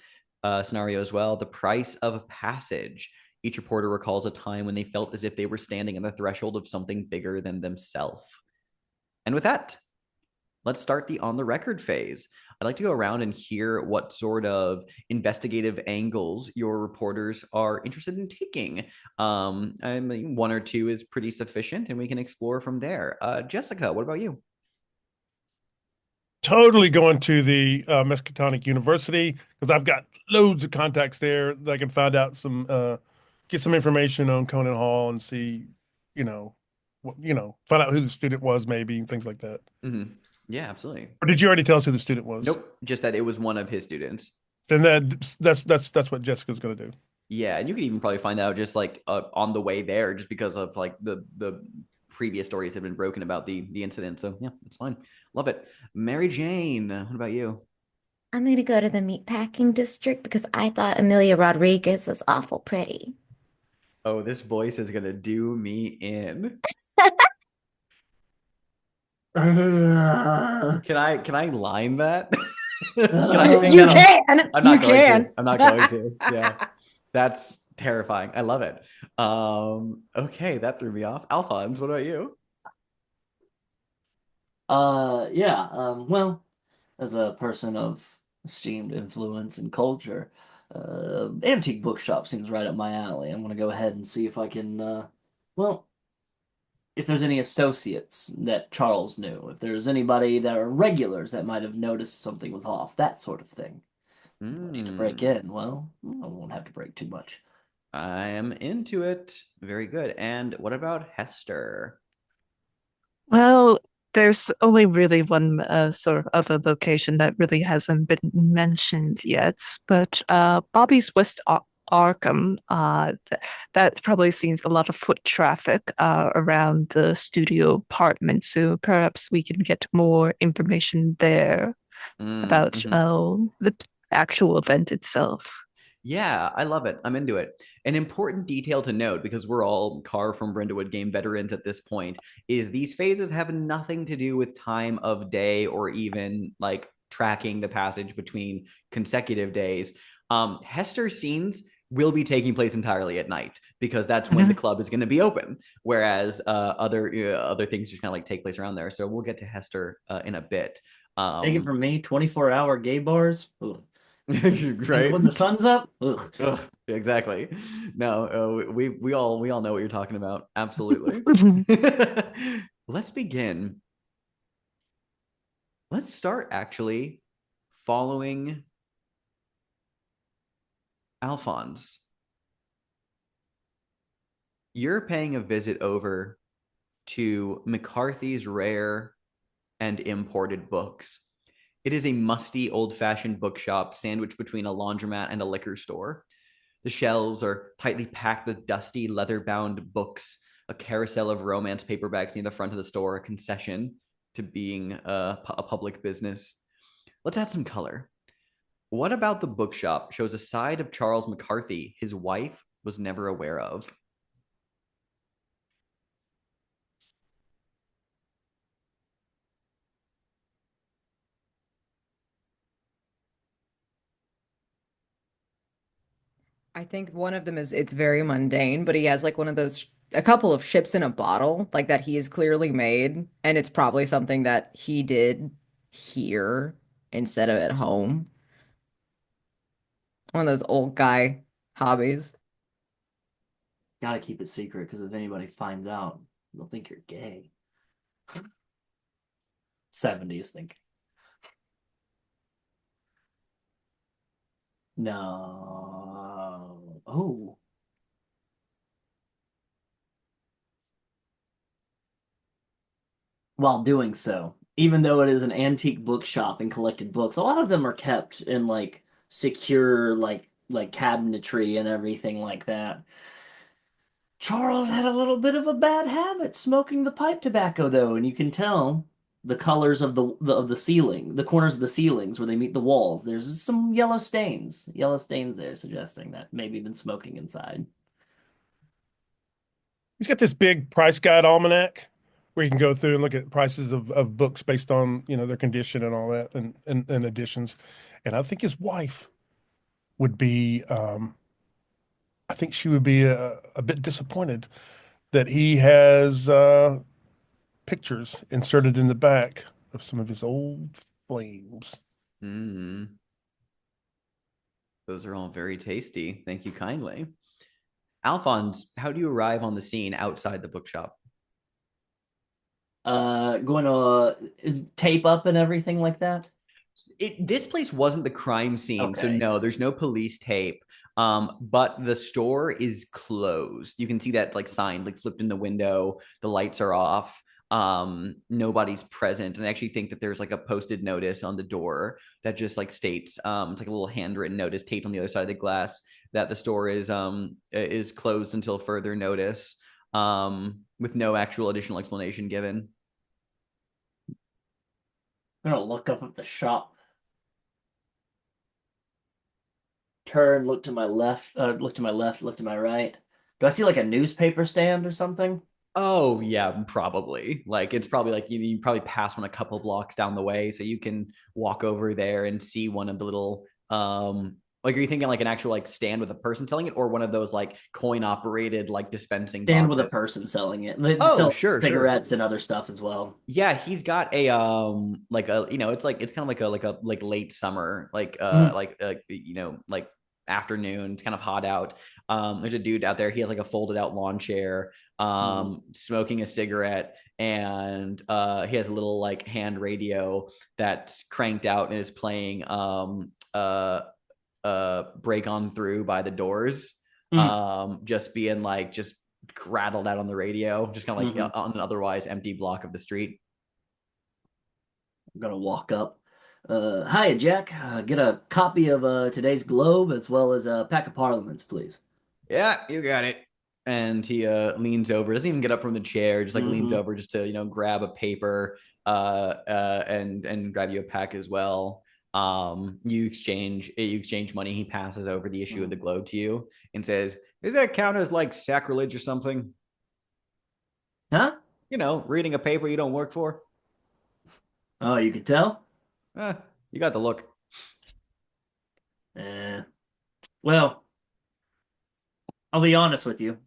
scenario as well, the price of passage. Each reporter recalls a time when they felt as if they were standing on the threshold of something bigger than themselves. And with that, let's start the on the record phase. I'd like to go around and hear what sort of investigative angles your reporters are interested in taking. I mean, 1 or 2 is pretty sufficient, and we can explore from there. Jessica, what about you? Totally going to the Miskatonic University because I've got loads of contacts there that I can find out get some information on Conan Hall and see, find out who the student was, maybe, and things like that. Yeah, absolutely. Or did you already tell us who the student was? Nope, just that it was one of his students. And that's what Jessica's going to do. Yeah, and you could even probably find that out just like on the way there, just because of like the previous stories have been broken about the incident. So yeah, it's fine. Love it. Mary Jane, what about you? I'm gonna go to the meatpacking district because I thought Amelia Rodriguez was awful pretty. Oh, this voice is gonna do me in. Can I line that? Can I hang You that on? can. I'm You not going to. can. I'm not going to. Yeah. That's terrifying. I love it. Okay, that threw me off. Alphonse, what about you? Yeah. Well, as a person of esteemed influence and culture, antique bookshop seems right up my alley. I'm gonna go ahead and see if I can, well, if there's any associates that Charles knew, if there's anybody that are regulars that might have noticed something was off, that sort of thing. If I need to break in, well, I won't have to break too much. I am into it. Very good. And what about Hester? Well, there's only really one sort of other location that really hasn't been mentioned yet, but Bobby's West Arkham, that probably sees a lot of foot traffic around the studio apartment, so perhaps we can get more information there about Mhm. the actual event itself. Yeah, I love it. I'm into it. An important detail to note, because we're all Carr from Brindlewood game veterans at this point, is these phases have nothing to do with time of day or even like tracking the passage between consecutive days. Hester scenes will be taking place entirely at night because that's when the club is going to be open, whereas other things just kind of like take place around there. So we'll get to Hester in a bit. Take it from me, 24-hour gay bars. Ugh. And Right? when the sun's up, ugh. Ugh, exactly. No, we all know what you're talking about. Absolutely. Let's begin. Let's start actually following Alphonse. You're paying a visit over to McCarthy's Rare and Imported Books. It is a musty, old-fashioned bookshop sandwiched between a laundromat and a liquor store. The shelves are tightly packed with dusty, leather-bound books, a carousel of romance paperbacks near the front of the store, a concession to being a public business. Let's add some color. What about the bookshop shows a side of Charles McCarthy his wife was never aware of? I think one of them is it's very mundane, but he has like one of those a couple of ships in a bottle, like that he has clearly made, and it's probably something that he did here instead of at home. One of those old guy hobbies. Gotta keep it secret because if anybody finds out, they'll think you're gay. 70s think. No. Oh. While doing so, even though it is an antique bookshop and collected books, a lot of them are kept in like secure like cabinetry and everything like that. Charles had a little bit of a bad habit smoking the pipe tobacco though, and you can tell the colors of the ceiling, the corners of the ceilings where they meet the walls. There's some yellow stains there, suggesting that maybe been smoking inside. He's got this big price guide almanac where you can go through and look at prices of books based on, their condition and all that and editions. And I think his wife would be, I think she would be a bit disappointed that he has pictures inserted in the back of some of his old flames. Mm. Those are all very tasty. Thank you kindly. Alphonse, how do you arrive on the scene outside the bookshop? Going to tape up and everything like that. This place wasn't the crime scene, so Okay. no, there's no police tape. But the store is closed. You can see that like sign like flipped in the window. The lights are off. nobody's present. And I actually think that there's like a posted notice on the door that just like states, it's like a little handwritten notice taped on the other side of the glass that the store is closed until further notice, with no actual additional explanation given. I'm gonna look up at the shop. Turn, look to my left, look to my left, look to my right. Do I see like a newspaper stand or something? Oh yeah, probably. Like it's probably like you probably pass one a couple blocks down the way, so you can walk over there and see one of the little like are you thinking like an actual like stand with a person selling it, or one of those like coin operated like dispensing Stand with a boxes? person selling it. They Oh, sell sure, sure. cigarettes and other stuff as well. Yeah, he's got a like a it's like it's kind of like late summer Mm. like afternoon. It's kind of hot out. There's a dude out there. He has like a folded out lawn chair, smoking a cigarette, and he has a little like hand radio that's cranked out and is playing Break On Through by the Doors. Mm. Just being like just rattled out on the radio, just kind of like Mhm. on an otherwise empty block of the street. I'm gonna walk up. Hiya, Jack. Get a copy of today's Globe as well as a pack of Parliaments, please. Yeah, you got it. And he leans over, doesn't even get up from the chair, just like leans Mm-hmm. over just to grab a paper and grab you a pack as well. You exchange money. He passes over the issue of the Globe to you and says, "Does that count as like sacrilege or something? Huh? Reading a paper you don't work for? Oh, you could tell? You got the look." Eh. Well, I'll be honest with you.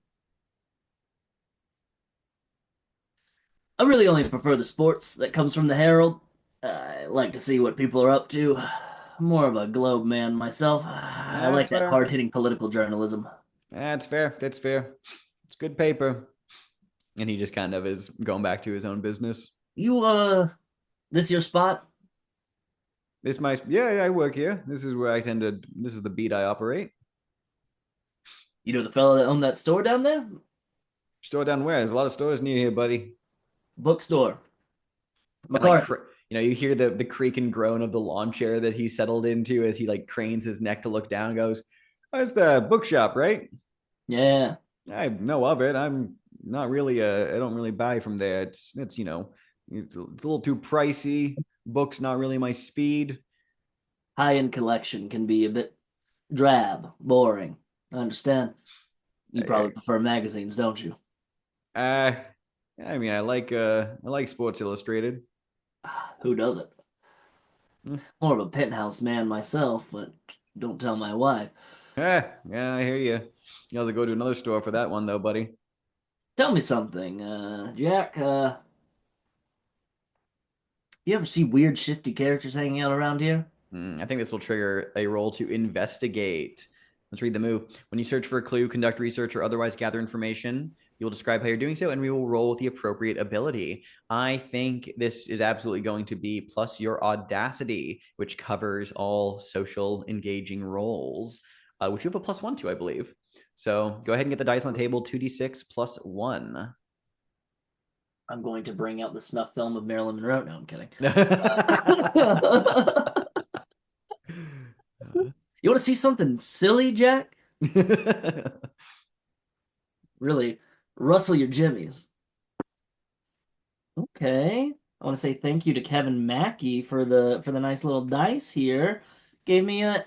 I really only prefer the sports that comes from the Herald. I like to see what people are up to. I'm more of a Globe man myself. I That's like that fair. hard-hitting political journalism. That's fair. That's fair. It's good paper. And he just kind of is going back to his own business. This your spot? Yeah, I work here. This is where this is the beat I operate. You know the fellow that owned that store down there? Store down where? There's a lot of stores near here, buddy. Bookstore. And like, McCarthy. you hear the creak and groan of the lawn chair that he settled into as he like cranes his neck to look down and goes, "That's the bookshop, right? Yeah. I know of it. I'm not really I don't really buy from there. It's it's a little too pricey. Books not really my speed." High-end collection can be a bit drab, boring. I understand. You probably prefer magazines, don't you? Uh, I mean, I like Sports Illustrated. Who doesn't? Hmm. More of a penthouse man myself, but don't tell my wife. Yeah, I hear you. You have to go to another store for that one, though, buddy. Tell me something, Jack. You ever see weird, shifty characters hanging out around here? I think this will trigger a roll to investigate. Let's read the move. When you search for a clue, conduct research, or otherwise gather information, you will describe how you're doing so, and we will roll with the appropriate ability. I think this is absolutely going to be plus your audacity, which covers all social engaging roles, which you have a +1 to, I believe. So go ahead and get the dice on the table, 2d6 plus 1. I'm going to bring out the snuff film of Marilyn Monroe. No, I'm kidding. You want to see something silly, Jack? Really rustle your jimmies. Okay. I want to say thank you to Kevin Mackey for the nice little dice here. Gave me a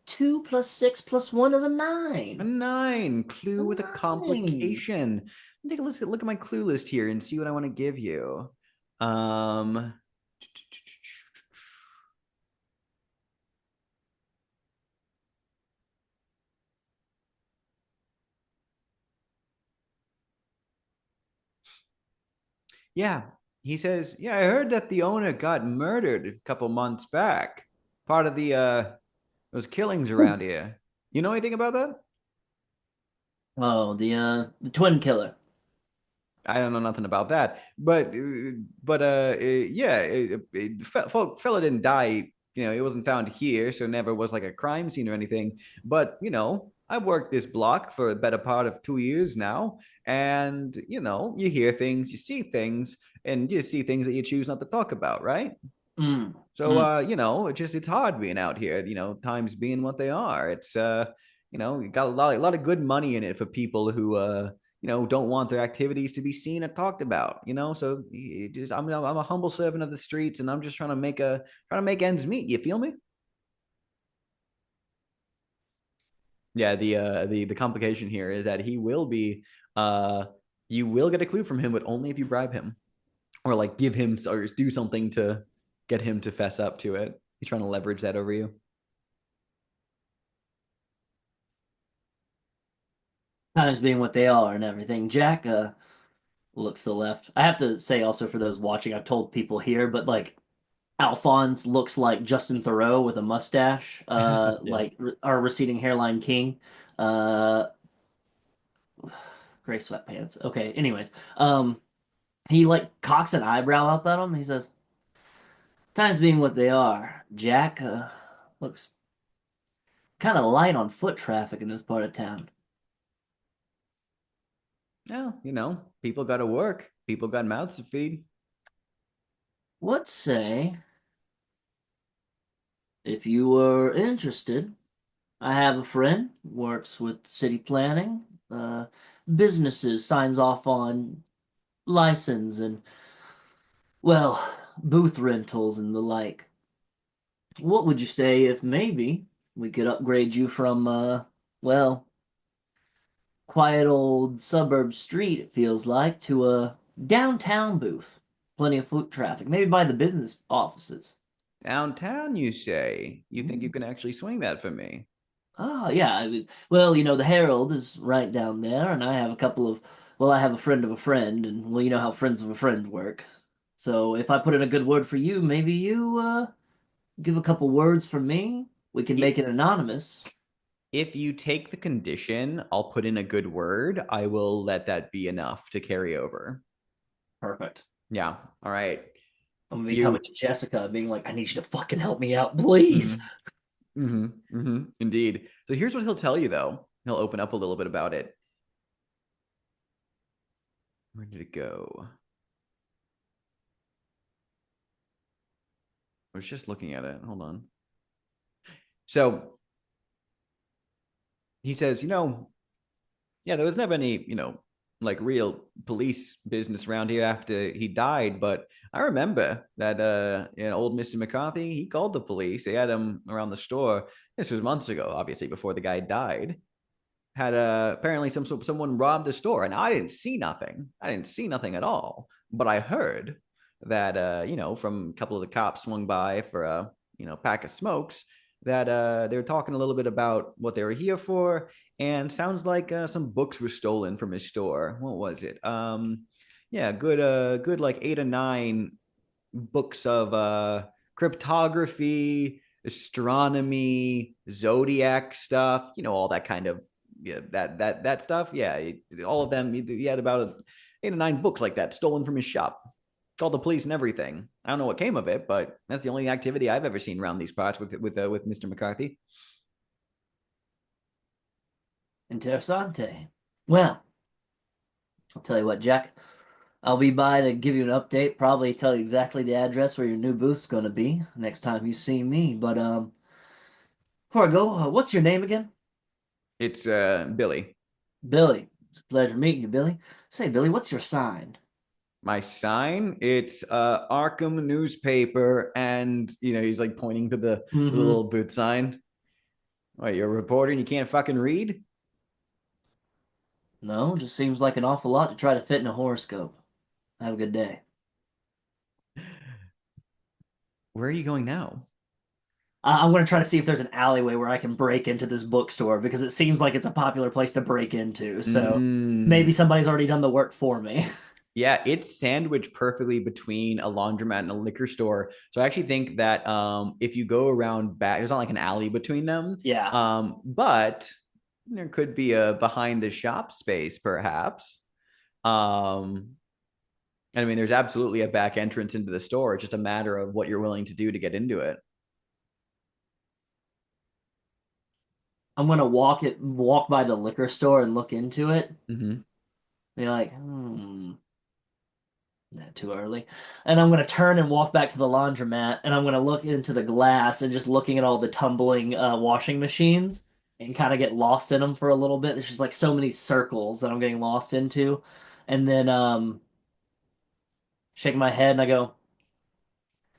2 plus 6 plus 1 is a 9. A 9. Clue with a 9. complication. Take a look at my clue list here and see what I want to give you. Yeah, he says, "Yeah, I heard that the owner got murdered a couple months back. Part of the those killings around here. You know anything about that?" Oh, the twin killer. I don't know nothing about that, but yeah, fella didn't die. It wasn't found here, so it never was like a crime scene or anything. But I've worked this block for a better part of 2 years now, and you hear things, you see things, and you see things that you choose not to talk about, right? So it's hard being out here, times being what they are. It's you got a lot of good money in it for people who don't want their activities to be seen or talked about, so I'm a humble servant of the streets, and I'm just trying to make ends meet. You feel me? Yeah, the complication here is that he will be you will get a clue from him, but only if you bribe him or like give him or do something to get him to fess up to it. He's trying to leverage that over you. Times being what they are and everything. Jack looks to the left. I have to say also for those watching, I've told people here, but like Alphonse looks like Justin Theroux with a mustache, Yeah. like our receding hairline king. Uh, Gray sweatpants. Okay, anyways. He like cocks an eyebrow up at him. He says, times being what they are, Jack looks kind of light on foot traffic in this part of town. Yeah, people got to work. People got mouths to feed. What say if you were interested? I have a friend works with city planning, businesses, signs off on license and well, booth rentals and the like. What would you say if maybe we could upgrade you from well, quiet old suburb street, it feels like, to a downtown booth. Plenty of foot traffic, maybe by the business offices. Downtown, you say? You think you can actually swing that for me? Oh, yeah. Well, the Herald is right down there, and I have a couple of, well, I have a friend of a friend, and well, you know how friends of a friend work. So if I put in a good word for you, maybe you give a couple words for me. We can make it anonymous. If you take the condition, I'll put in a good word. I will let that be enough to carry over. Perfect. Yeah. All right. I'm gonna be coming to Jessica, being like, "I need you to fucking help me out, please." Indeed. So here's what he'll tell you, though. He'll open up a little bit about it. Where did it go? I was just looking at it. Hold on. So he says, yeah, there was never any, like real police business around here after he died. But I remember that old Mr. McCarthy, he called the police. They had him around the store. This was months ago, obviously, before the guy died. Had apparently someone robbed the store, and I didn't see nothing. I didn't see nothing at all. But I heard that from a couple of the cops swung by for a pack of smokes, that they were talking a little bit about what they were here for, and sounds like some books were stolen from his store. What was it? Yeah, good like 8 or 9 books of cryptography, astronomy, zodiac stuff, all that kind of, yeah, that stuff. Yeah, all of them. He had about 8 or 9 books like that stolen from his shop. Called the police and everything. I don't know what came of it, but that's the only activity I've ever seen around these parts with Mr. McCarthy. Interessante. Well, I'll tell you what, Jack. I'll be by to give you an update. Probably tell you exactly the address where your new booth's gonna be next time you see me. But before I go, what's your name again? It's Billy. Billy. It's a pleasure meeting you, Billy. Say, Billy, what's your sign? My sign, it's Arkham newspaper, and he's like pointing to the little booth sign. Wait, you're a reporter and you can't fucking read? No, just seems like an awful lot to try to fit in a horoscope. Have a good day. Where are you going now? I'm going to try to see if there's an alleyway where I can break into this bookstore because it seems like it's a popular place to break into. So maybe somebody's already done the work for me. Yeah, it's sandwiched perfectly between a laundromat and a liquor store. So I actually think that if you go around back, there's not like an alley between them. Yeah. But there could be a behind the shop space, perhaps. And I mean, there's absolutely a back entrance into the store. It's just a matter of what you're willing to do to get into it. I'm gonna walk by the liquor store and look into it. Mm-hmm. Be like, not too early. And I'm gonna turn and walk back to the laundromat, and I'm gonna look into the glass and just looking at all the tumbling washing machines and kind of get lost in them for a little bit. There's just like so many circles that I'm getting lost into, and then shake my head and I go,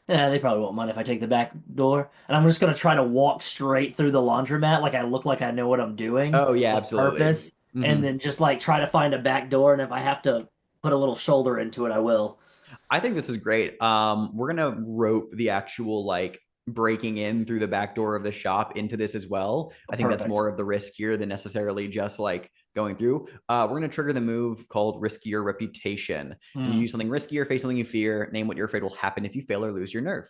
yeah, they probably won't mind if I take the back door. And I'm just gonna try to walk straight through the laundromat like I look like I know what I'm doing Oh yeah, with absolutely. purpose, and Hmm. then just like try to find a back door. And if I have to put a little shoulder into it, I will. I think this is great. We're gonna rope the actual like breaking in through the back door of the shop into this as well. I think that's Perfect. more of the risk here than necessarily just like going through. We're gonna trigger the move called Riskier Reputation. When you Hmm. use something riskier, face something you fear, name what you're afraid will happen if you fail or lose your nerve.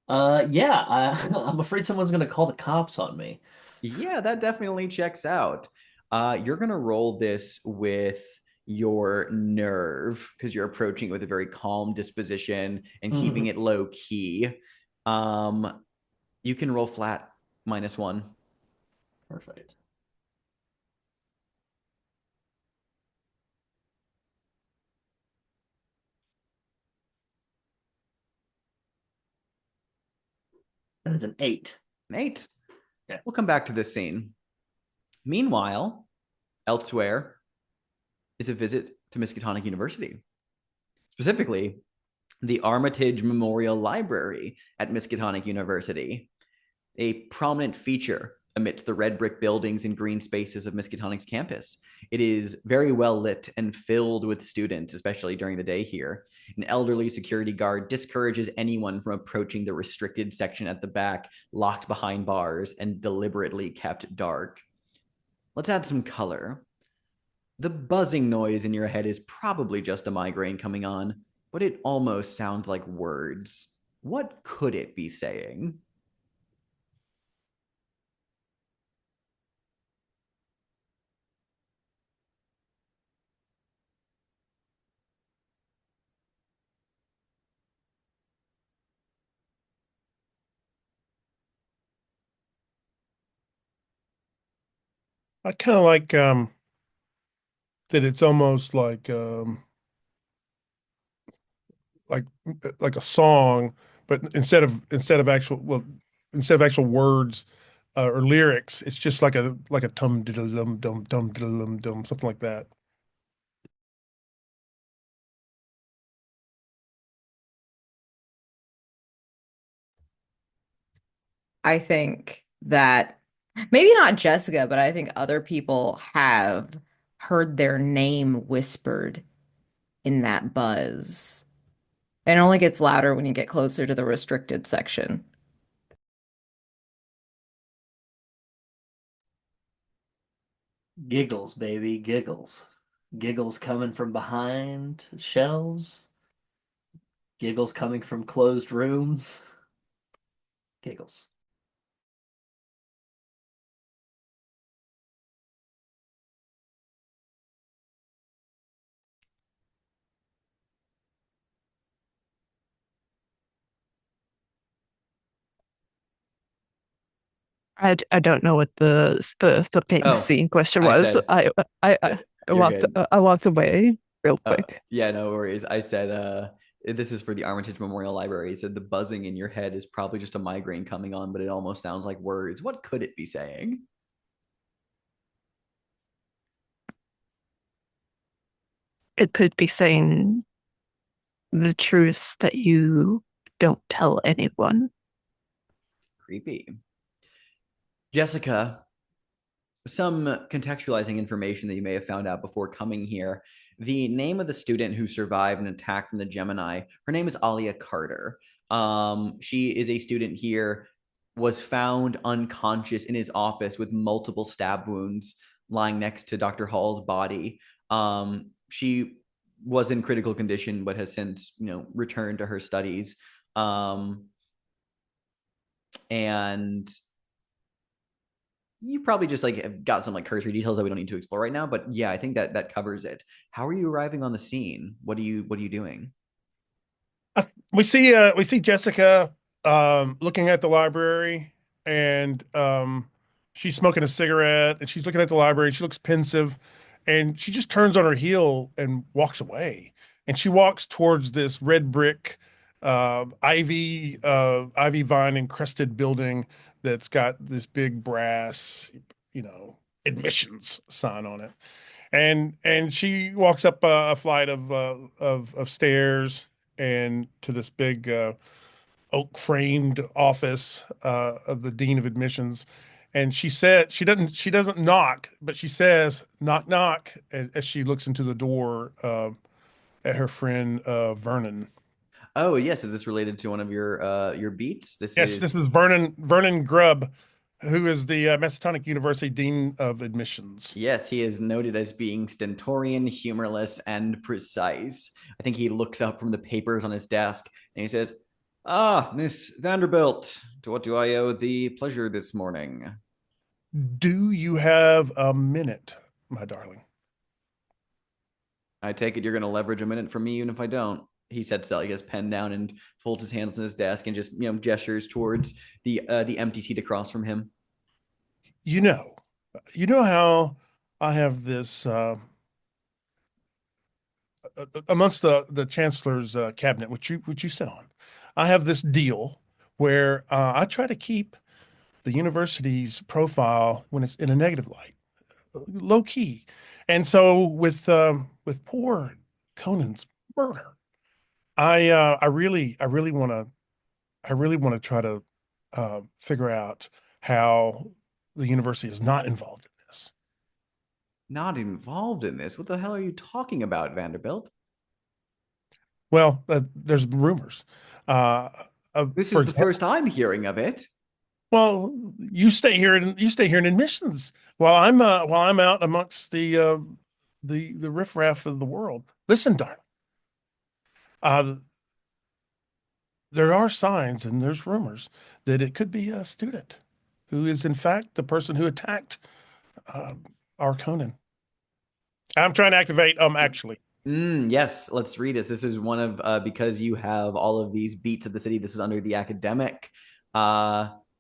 Yeah, I'm afraid someone's gonna call the cops on me. Yeah, that definitely checks out. You're gonna roll this with your nerve because you're approaching it with a very calm disposition and keeping Hmm. it low key. Um, you can roll flat -1. Perfect. That is an 8. Nate, Okay. we'll come back to this scene. Meanwhile, elsewhere is a visit to Miskatonic University, specifically the Armitage Memorial Library at Miskatonic University, a prominent feature amidst the red brick buildings and green spaces of Miskatonic's campus. It is very well lit and filled with students, especially during the day here. An elderly security guard discourages anyone from approaching the restricted section at the back, locked behind bars and deliberately kept dark. Let's add some color. The buzzing noise in your head is probably just a migraine coming on, but it almost sounds like words. What could it be saying? I kind of like that it's almost like like a song, but instead of actual words or lyrics, it's just like a tum diddle dum dum dum diddle dum dum something like that. I think that maybe not Jessica, but I think other people have heard their name whispered in that buzz. And it only gets louder when you get closer to the restricted section. Giggles, baby, giggles. Giggles coming from behind shelves. Giggles coming from closed rooms. Giggles. I don't know what the pink Oh, scene question I was. said, I uh, I, you're good. I walked away real quick. Yeah, no worries. I said, this is for the Armitage Memorial Library. He said the buzzing in your head is probably just a migraine coming on, but it almost sounds like words. What could it be saying? It could be saying the truths that you don't tell anyone. Creepy. Jessica, some contextualizing information that you may have found out before coming here. The name of the student who survived an attack from the Gemini, her name is Alia Carter. She is a student here, was found unconscious in his office with multiple stab wounds lying next to Dr. Hall's body. She was in critical condition, but has since, returned to her studies. And you probably just like have got some like cursory details that we don't need to explore right now, but yeah, I think that that covers it. How are you arriving on the scene? What are you doing? We see Jessica looking at the library, and She's smoking a cigarette and she's looking at the library. She looks pensive and she just turns on her heel and walks away. And she walks towards this red brick, ivy vine encrusted building that's got this big brass, you know, admissions sign on it. And she walks up a flight of stairs and to this big oak framed office of the dean of admissions. And she doesn't knock, but she says knock knock as she looks into the door at her friend Vernon. Oh, yes. Is this related to one of your beats? This Yes, is this is Vernon Grubb, who is the Massachusetts University Dean of Admissions. Yes, he is noted as being stentorian, humorless, and precise. I think he looks up from the papers on his desk and he says, "Ah, Miss Vanderbilt, to what do I owe the pleasure this morning?" Do you have a minute, my darling? I take it you're going to leverage a minute from me, even if I don't. He said, "So he has pen down and folds his hands on his desk and just gestures towards the empty seat across from him." You know, you know how I have this amongst the chancellor's cabinet, which you sit on. I have this deal where I try to keep the university's profile when it's in a negative light, low key. And so with poor Conan's murder, I really want to try to figure out how the university is not involved in this. Not involved in this. What the hell are you talking about, Vanderbilt? Well, there's rumors. Uh, This for is the example, first I'm hearing of it. well, you stay here in admissions while I'm out amongst the riffraff of the world. Listen, darling, uh, there are signs and there's rumors that it could be a student who is in fact the person who attacked uh, our Conan. I'm trying to activate actually. Yes, let's read this. This is one of because you have all of these beats of the city. This is under the academic.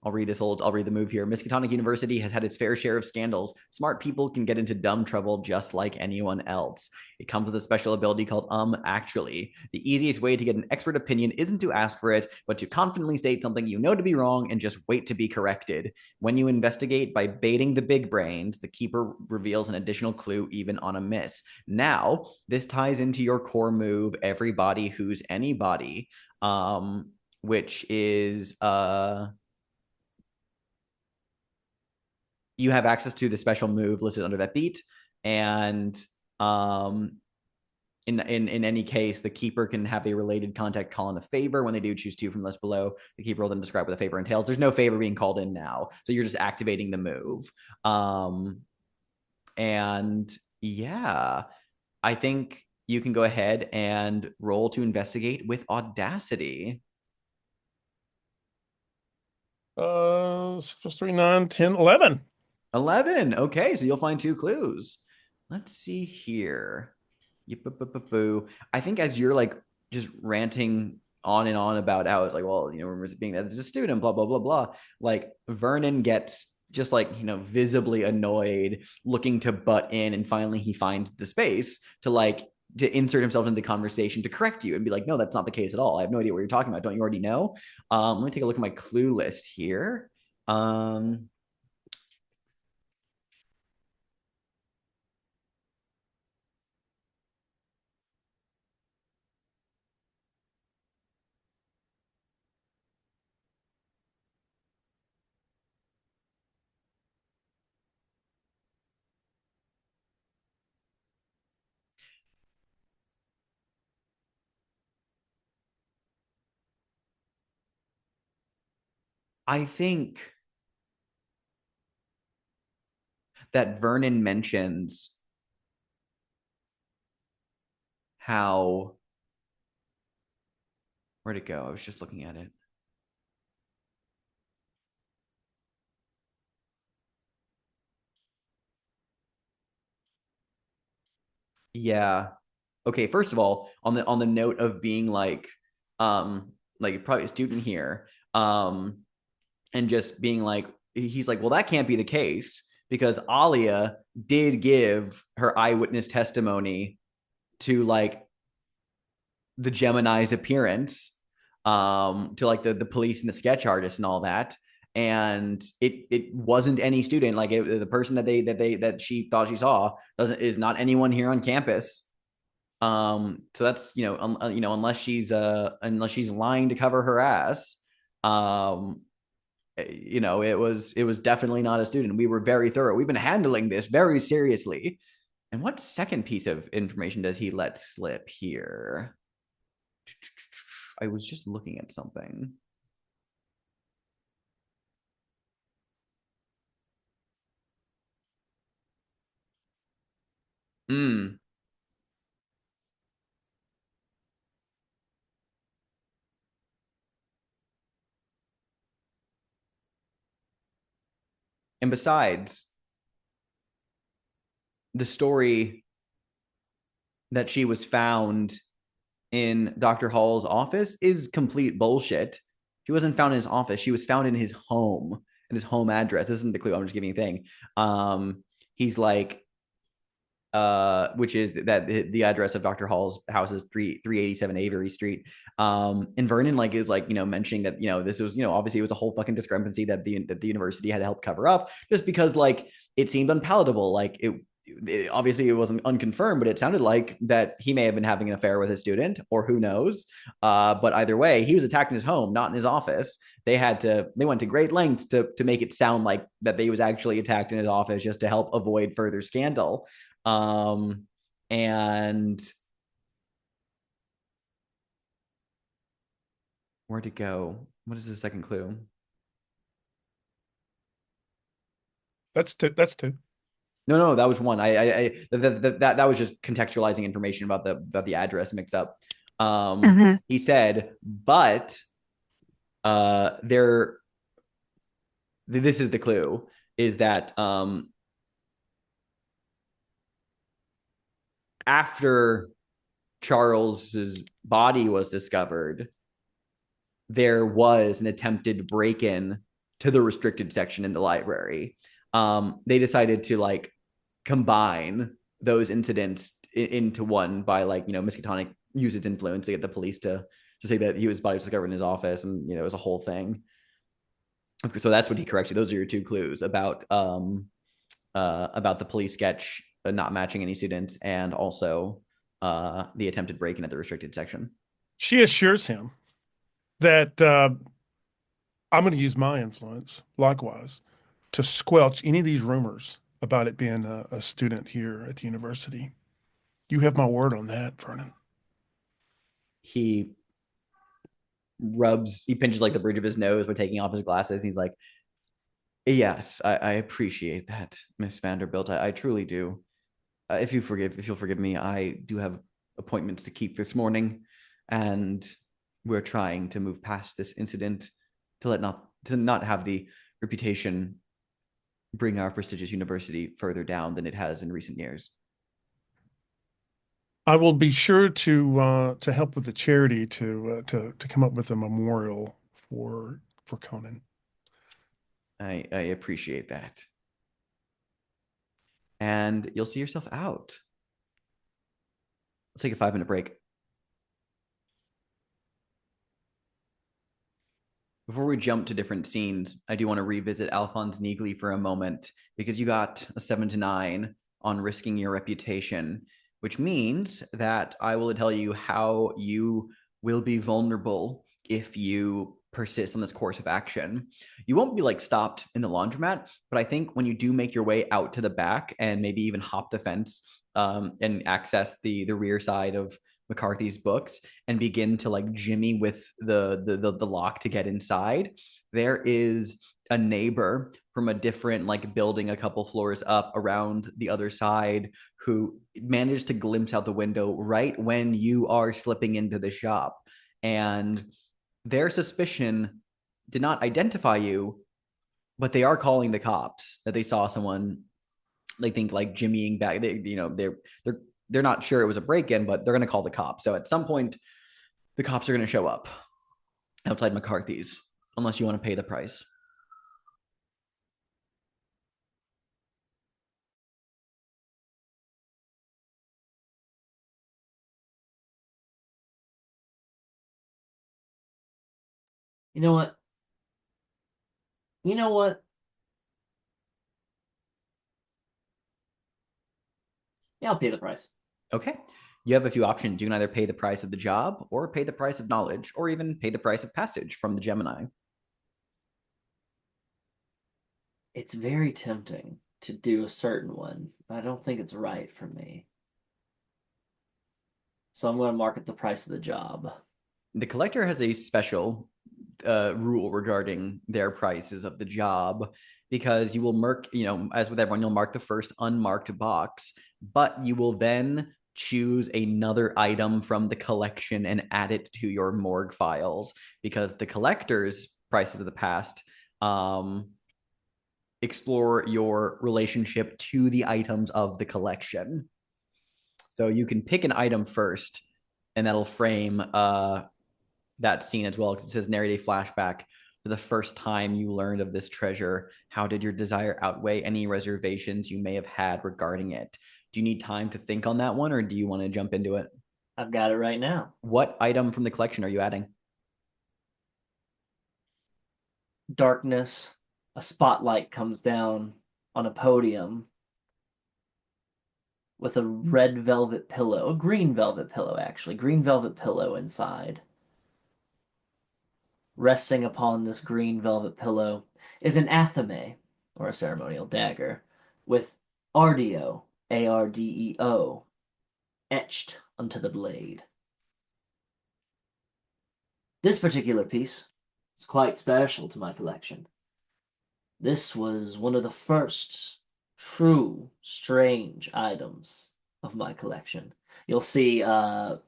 I'll read this old. I'll read the move here. Miskatonic University has had its fair share of scandals. Smart people can get into dumb trouble just like anyone else. It comes with a special ability called actually. The easiest way to get an expert opinion isn't to ask for it, but to confidently state something you know to be wrong and just wait to be corrected. When you investigate by baiting the big brains, the keeper reveals an additional clue even on a miss. Now, this ties into your core move, everybody who's anybody, which is you have access to the special move listed under that beat, and in any case, the keeper can have a related contact call in a favor. When they do, choose two from the list below. The keeper will then describe what the favor entails. There's no favor being called in now, so you're just activating the move. And yeah, I think you can go ahead and roll to investigate with audacity. 6 plus 3, 9, 10, 11. 11. Okay, so you'll find two clues. Let's see here. I think as you're like just ranting on and on about how it's like, well, rumors being that it's a student, blah, blah, blah, blah. Like Vernon gets just like, visibly annoyed, looking to butt in. And finally he finds the space to insert himself into the conversation to correct you and be like, no, that's not the case at all. I have no idea what you're talking about. Don't you already know? Let me take a look at my clue list here. I think that Vernon mentions how, where'd it go? I was just looking at it. Yeah. Okay, first of all, on the note of being like probably a student here, and just being like he's like, well, that can't be the case because Alia did give her eyewitness testimony to like the Gemini's appearance, to like the police and the sketch artist and all that. And it wasn't any student. Like the person that she thought she saw is not anyone here on campus. So that's unless she's lying to cover her ass. It was definitely not a student. We were very thorough. We've been handling this very seriously. And what second piece of information does he let slip here? I was just looking at something. And besides, the story that she was found in Dr. Hall's office is complete bullshit. She wasn't found in his office. She was found in his home, and his home address. This isn't the clue. I'm just giving you a thing. He's like, which is that the address of Dr. Hall's house is 387 Avery Street. And Vernon like is like, mentioning that, this was, obviously it was a whole fucking discrepancy that the university had to help cover up just because like it seemed unpalatable. Like obviously it wasn't unconfirmed, but it sounded like that he may have been having an affair with a student, or who knows. But either way, he was attacked in his home, not in his office. They went to great lengths to make it sound like that they was actually attacked in his office just to help avoid further scandal. And where'd it go? What is the second clue? That's two. No, that was one. That was just contextualizing information about the address mix up. He said, but this is the clue, is that after Charles's body was discovered, there was an attempted break-in to the restricted section in the library. They decided to like combine those incidents into one by like, Miskatonic used its influence to get the police to say that his body was discovered in his office, and it was a whole thing. So that's what he corrected. Those are your two clues about the police sketch not matching any students, and also the attempted break-in at the restricted section. She assures him that I'm going to use my influence, likewise, to squelch any of these rumors about it being a student here at the university. You have my word on that, Vernon. He pinches like the bridge of his nose by taking off his glasses. He's like, yes, I appreciate that, Miss Vanderbilt. I truly do. If you'll forgive me, I do have appointments to keep this morning, and we're trying to move past this incident to not have the reputation bring our prestigious university further down than it has in recent years. I will be sure to help with the charity to come up with a memorial for Conan. I appreciate that. And you'll see yourself out. Let's take a 5-minute break. Before we jump to different scenes, I do want to revisit Alphonse Neagley for a moment, because you got a 7 to 9 on risking your reputation, which means that I will tell you how you will be vulnerable if you persist on this course of action. You won't be like stopped in the laundromat, but I think when you do make your way out to the back and maybe even hop the fence and access the rear side of McCarthy's books and begin to like jimmy with the lock to get inside, there is a neighbor from a different like building a couple floors up around the other side who managed to glimpse out the window right when you are slipping into the shop. And their suspicion did not identify you, but they are calling the cops that they saw someone, they think like jimmying back. They're not sure it was a break-in, but they're going to call the cops. So at some point, the cops are going to show up outside McCarthy's, unless you want to pay the price. You know what? You know what? Yeah, I'll pay the price. Okay. You have a few options. You can either pay the price of the job, or pay the price of knowledge, or even pay the price of passage from the Gemini. It's very tempting to do a certain one, but I don't think it's right for me. So I'm going to market the price of the job. The collector has a special rule regarding their prices of the job, because you will mark, as with everyone, you'll mark the first unmarked box, but you will then choose another item from the collection and add it to your morgue files, because the collector's prices of the past explore your relationship to the items of the collection. So you can pick an item first, and that'll frame that scene as well, because it says narrate a flashback for the first time you learned of this treasure. How did your desire outweigh any reservations you may have had regarding it? Do you need time to think on that one, or do you want to jump into it? I've got it right now. What item from the collection are you adding? Darkness. A spotlight comes down on a podium with a red velvet pillow, a green velvet pillow, actually, green velvet pillow inside. Resting upon this green velvet pillow is an athame, or a ceremonial dagger, with Ardeo, Ardeo, etched onto the blade. This particular piece is quite special to my collection. This was one of the first true strange items of my collection. You'll see Alphonse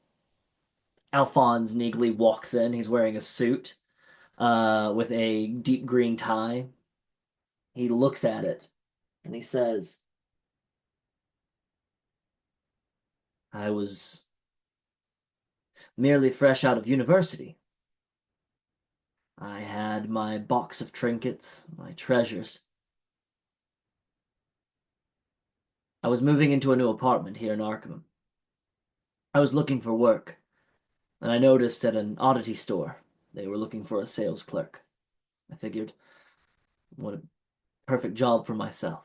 Neagley walks in. He's wearing a suit with a deep green tie. He looks at it and he says, I was merely fresh out of university. I had my box of trinkets, my treasures. I was moving into a new apartment here in Arkham. I was looking for work, and I noticed at an oddity store they were looking for a sales clerk. I figured, what a perfect job for myself.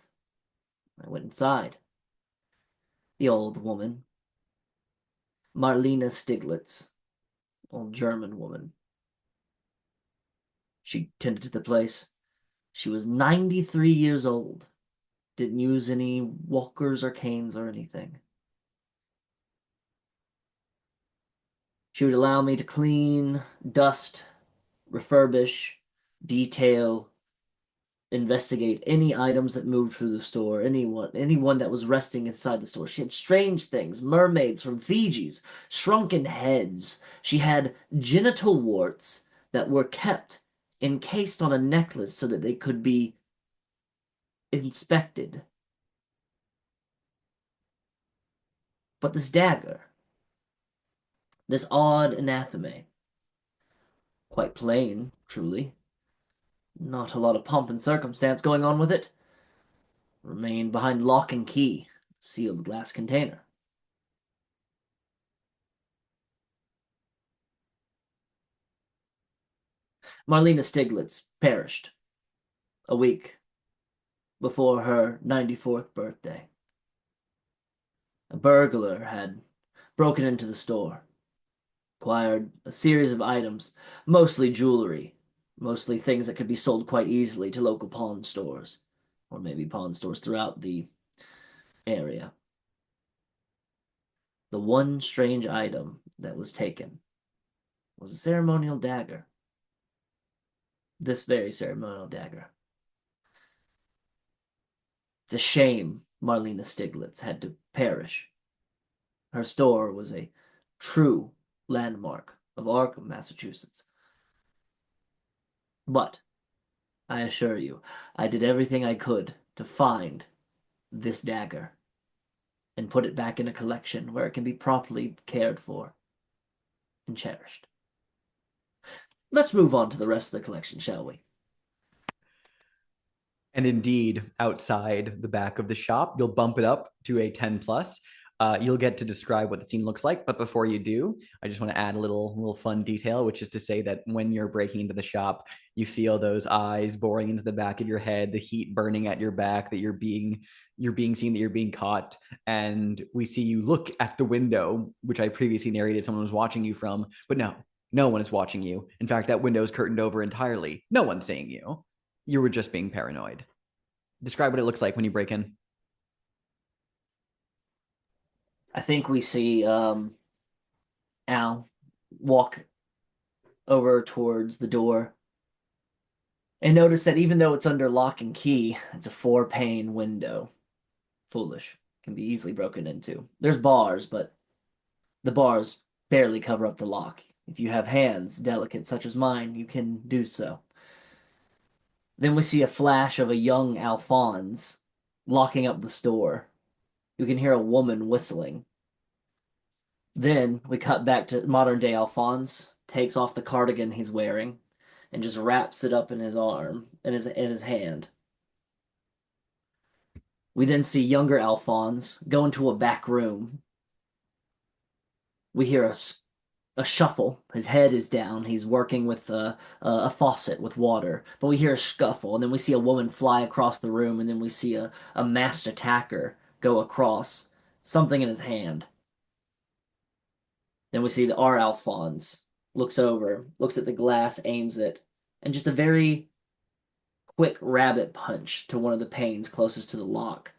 I went inside. The old woman, Marlena Stiglitz, old German woman. She tended to the place. She was 93 years old. Didn't use any walkers or canes or anything. She would allow me to clean, dust, refurbish, detail, investigate any items that moved through the store, anyone that was resting inside the store. She had strange things, mermaids from Fiji's, shrunken heads. She had genital warts that were kept encased on a necklace so that they could be inspected. But this dagger, this odd anathema, quite plain, truly. Not a lot of pomp and circumstance going on with it. Remained behind lock and key, sealed glass container. Marlena Stiglitz perished a week before her 94th birthday. A burglar had broken into the store, acquired a series of items, mostly jewelry, mostly things that could be sold quite easily to local pawn stores, or maybe pawn stores throughout the area. The one strange item that was taken was a ceremonial dagger. This very ceremonial dagger. It's a shame Marlena Stiglitz had to perish. Her store was a true landmark of Arkham, Massachusetts. But I assure you, I did everything I could to find this dagger and put it back in a collection where it can be properly cared for and cherished. Let's move on to the rest of the collection, shall we? And indeed, outside the back of the shop, you'll bump it up to a 10 plus. You'll get to describe what the scene looks like, but before you do, I just want to add a little fun detail, which is to say that when you're breaking into the shop, you feel those eyes boring into the back of your head, the heat burning at your back, that you're being seen, that you're being caught, and we see you look at the window, which I previously narrated someone was watching you from, but no one is watching you. In fact, that window is curtained over entirely. No one's seeing you. You were just being paranoid. Describe what it looks like when you break in. I think we see Al walk over towards the door and notice that even though it's under lock and key, it's a 4-pane window. Foolish. Can be easily broken into. There's bars, but the bars barely cover up the lock. If you have hands delicate such as mine, you can do so. Then we see a flash of a young Alphonse locking up the store. You can hear a woman whistling. Then we cut back to modern day Alphonse, takes off the cardigan he's wearing, and just wraps it up in his arm, in his hand. We then see younger Alphonse go into a back room. We hear a shuffle. His head is down. He's working with a faucet with water. But we hear a scuffle, and then we see a woman fly across the room, and then we see a masked attacker go across, something in his hand. Then we see the R. Alphonse looks over, looks at the glass, aims it, and just a very quick rabbit punch to one of the panes closest to the lock.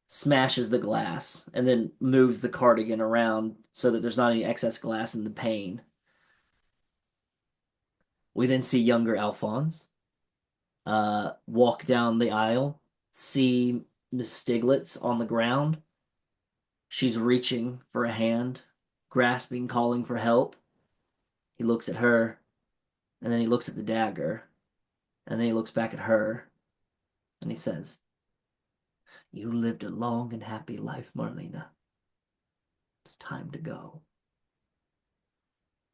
Smashes the glass, and then moves the cardigan around so that there's not any excess glass in the pane. We then see younger Alphonse walk down the aisle, see Miss Stiglitz on the ground. She's reaching for a hand, grasping, calling for help. He looks at her, and then he looks at the dagger, and then he looks back at her, and he says, "You lived a long and happy life, Marlena. It's time to go."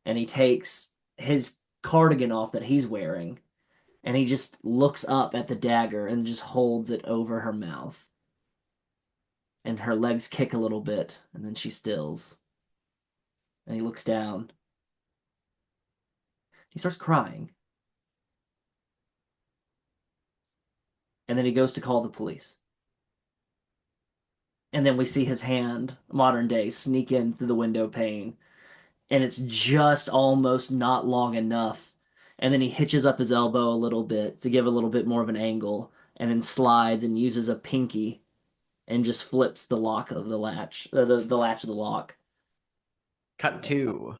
And he takes his cardigan off that he's wearing, and he just looks up at the dagger and just holds it over her mouth. And her legs kick a little bit, and then she stills. And he looks down. He starts crying. And then he goes to call the police. And then we see his hand, modern day, sneak in through the window pane. And it's just almost not long enough. And then he hitches up his elbow a little bit to give a little bit more of an angle, and then slides and uses a pinky and just flips the lock of the latch, the latch of the lock. Cut to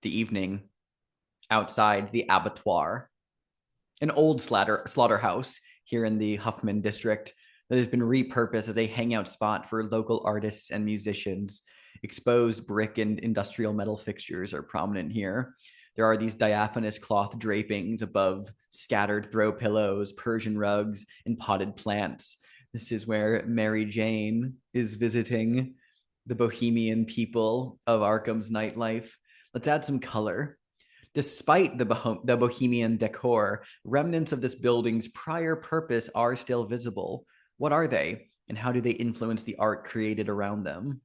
the evening outside the abattoir, an old slaughterhouse here in the Huffman district that has been repurposed as a hangout spot for local artists and musicians. Exposed brick and industrial metal fixtures are prominent here. There are these diaphanous cloth drapings above scattered throw pillows, Persian rugs, and potted plants. This is where Mary Jane is visiting the bohemian people of Arkham's nightlife. Let's add some color. Despite the bohemian decor, remnants of this building's prior purpose are still visible. What are they, and how do they influence the art created around them?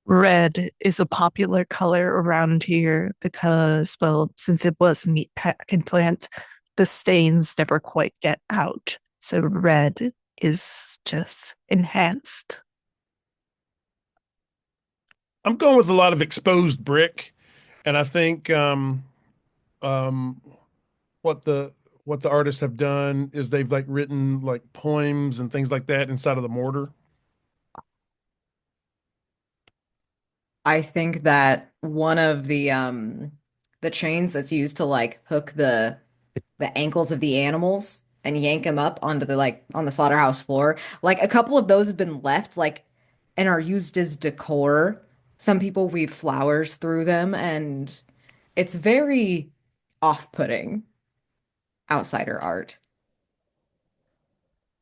Red is a popular color around here because, well, since it was a meat packing plant, the stains never quite get out. So red is just enhanced. I'm going with a lot of exposed brick, and I think what the artists have done is they've like written like poems and things like that inside of the mortar. I think that one of the chains that's used to like hook the ankles of the animals and yank them up onto the like on the slaughterhouse floor, like a couple of those have been left like and are used as decor. Some people weave flowers through them, and it's very off-putting outsider art.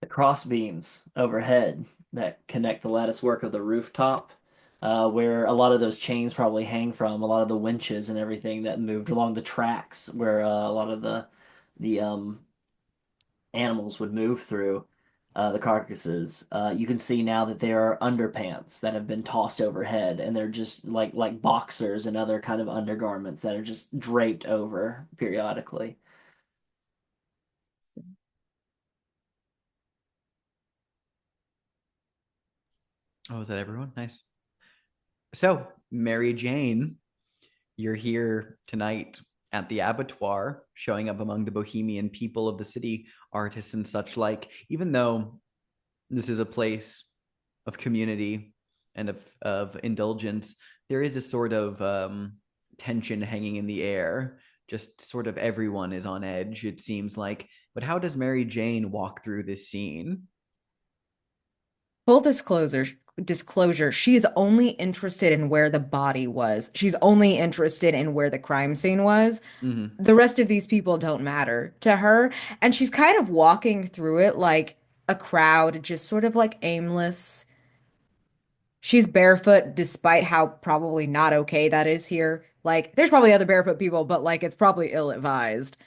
The cross beams overhead that connect the lattice work of the rooftop, where a lot of those chains probably hang from, a lot of the winches and everything that moved along the tracks, where a lot of the animals would move through the carcasses. You can see now that there are underpants that have been tossed overhead, and they're just like boxers and other kind of undergarments that are just draped over periodically. Oh, is that everyone? Nice. So, Mary Jane, you're here tonight at the abattoir, showing up among the bohemian people of the city, artists and such like, even though this is a place of community and of indulgence, there is a sort of tension hanging in the air. Just sort of everyone is on edge, it seems like. But how does Mary Jane walk through this scene? Full disclosure, she's only interested in where the body was. She's only interested in where the crime scene was. Mm-hmm. The rest of these people don't matter to her. And she's kind of walking through it like a crowd, just sort of like aimless. She's barefoot, despite how probably not okay that is here. Like, there's probably other barefoot people, but like, it's probably ill-advised.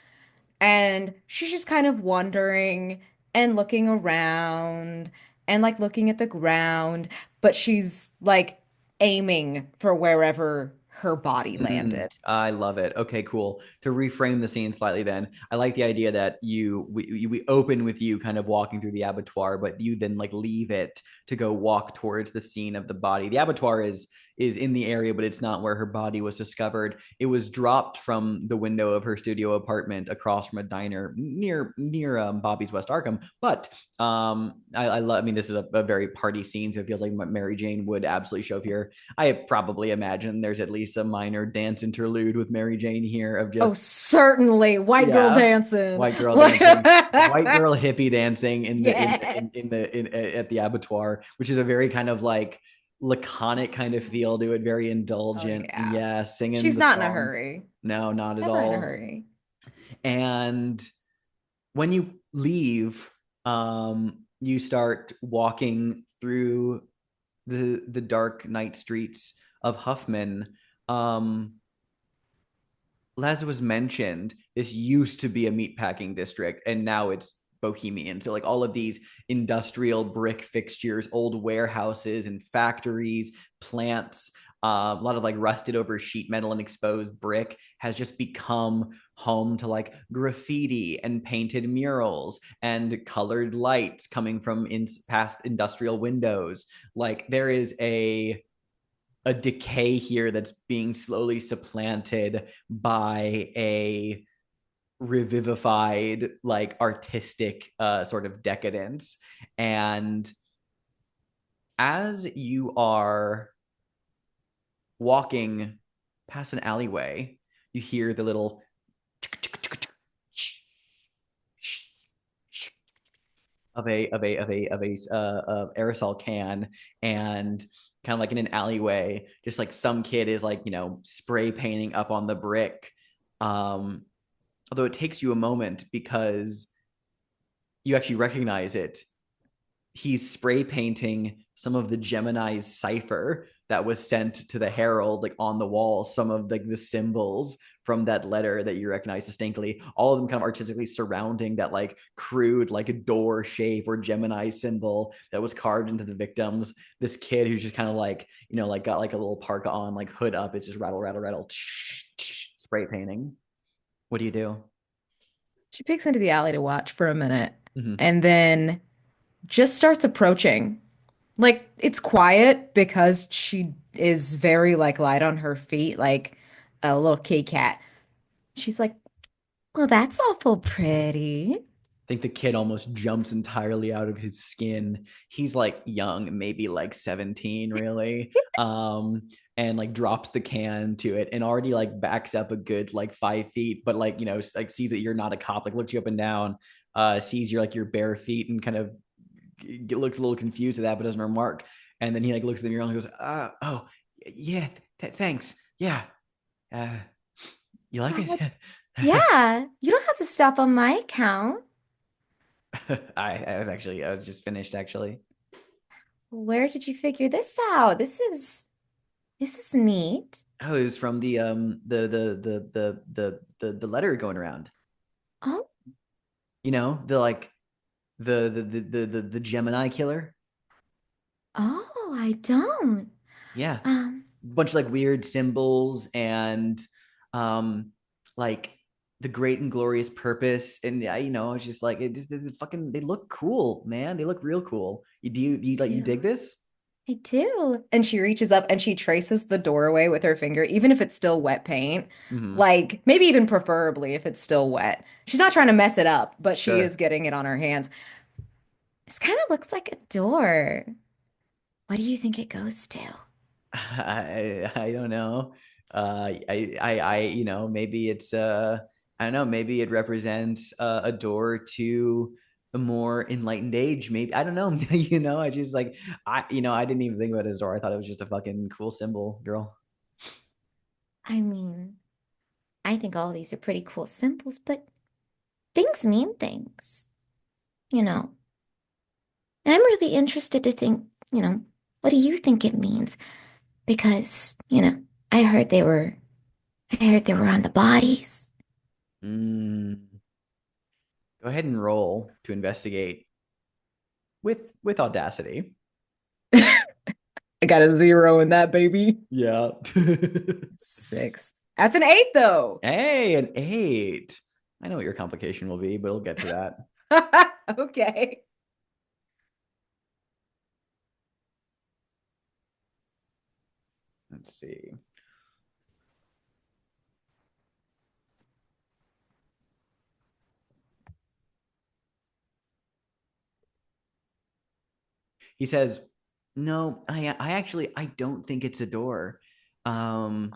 And she's just kind of wandering and looking around and like looking at the ground, but she's like aiming for wherever her body Mm-mm. landed. I love it. Okay, cool. To reframe the scene slightly, then I like the idea that we open with you kind of walking through the abattoir, but you then like leave it to go walk towards the scene of the body. The abattoir is in the area, but it's not where her body was discovered. It was dropped from the window of her studio apartment across from a diner near Bobby's West Arkham. But I love. I mean, this is a very party scene, so it feels like Mary Jane would absolutely show up here. I probably imagine there's at least a minor dance interlude with Mary Jane here of Oh, just, certainly. White girl yeah, dancing. white girl dancing, white girl hippie dancing in the Yes. at the abattoir, which is a very kind of like laconic kind of feel to it, very Oh, indulgent. yeah. Yeah, singing She's the not in a songs. hurry. No, not at Never in a all. hurry. And when you leave, you start walking through the dark night streets of Huffman. Um, as was mentioned, this used to be a meatpacking district, and now it's bohemian. So, like all of these industrial brick fixtures, old warehouses and factories, plants, a lot of like rusted over sheet metal and exposed brick has just become home to like graffiti and painted murals and colored lights coming from past industrial windows. Like there is a decay here that's being slowly supplanted by a revivified like artistic sort of decadence. And as you are walking past an alleyway, you hear the little of a aerosol can, and kind of like in an alleyway, just like some kid is like, spray painting up on the brick. Although it takes you a moment because you actually recognize it. He's spray painting some of the Gemini's cipher that was sent to the Herald, like on the wall, some of like the symbols from that letter that you recognize distinctly, all of them kind of artistically surrounding that like crude, like a door shape or Gemini symbol that was carved into the victims. This kid who's just kind of like, like got like a little parka on, like hood up, it's just rattle, rattle, rattle, spray painting. What do you do? She peeks into the alley to watch for a minute Mm-hmm. and then just starts approaching. Like it's quiet because she is very like light on her feet, like a little kitty cat. She's like, Well, that's awful pretty. Think the kid almost jumps entirely out of his skin. He's like young, maybe like 17, really. And like drops the can to it and already like backs up a good like 5 feet, but like, like sees that you're not a cop, like looks you up and down, sees your bare feet and kind of looks a little confused at that, but doesn't remark. And then he like looks at the mural and goes, oh, yeah, thanks. Yeah. Uh, you like it? Yeah, you don't have to stop on my account. I was just finished actually. Where did you figure this out? This is neat. Oh, it was from the letter going around. Oh, The like The Gemini killer. Oh, I don't. Yeah, Um, bunch of like weird symbols and like the great and glorious purpose. And yeah, it's just like it fucking they look cool, man. They look real cool. Do you like you dig do. this? I do. And she reaches up and she traces the doorway with her finger, even if it's still wet paint. Mm-hmm. Like, maybe even preferably if it's still wet. She's not trying to mess it up, but she is Sure. getting it on her hands. This kind of looks like a door. What do you think it goes to? I don't know. Maybe it's I don't know, maybe it represents a door to a more enlightened age. Maybe I don't know. I just like I didn't even think about his door. I thought it was just a fucking cool symbol, girl. I mean, I think all these are pretty cool symbols, but things mean things, you know. And I'm really interested to think, what do you think it means? Because, I heard they were, I heard they were on the bodies. Mm. Go ahead and roll to investigate with audacity. I got a 0 in that, baby. Yeah. 6. That's an 8, though. Hey, an 8. I know what your complication will be, but we'll get to that. Okay. Let's see. He says, "No, I actually I don't think it's a door. Um,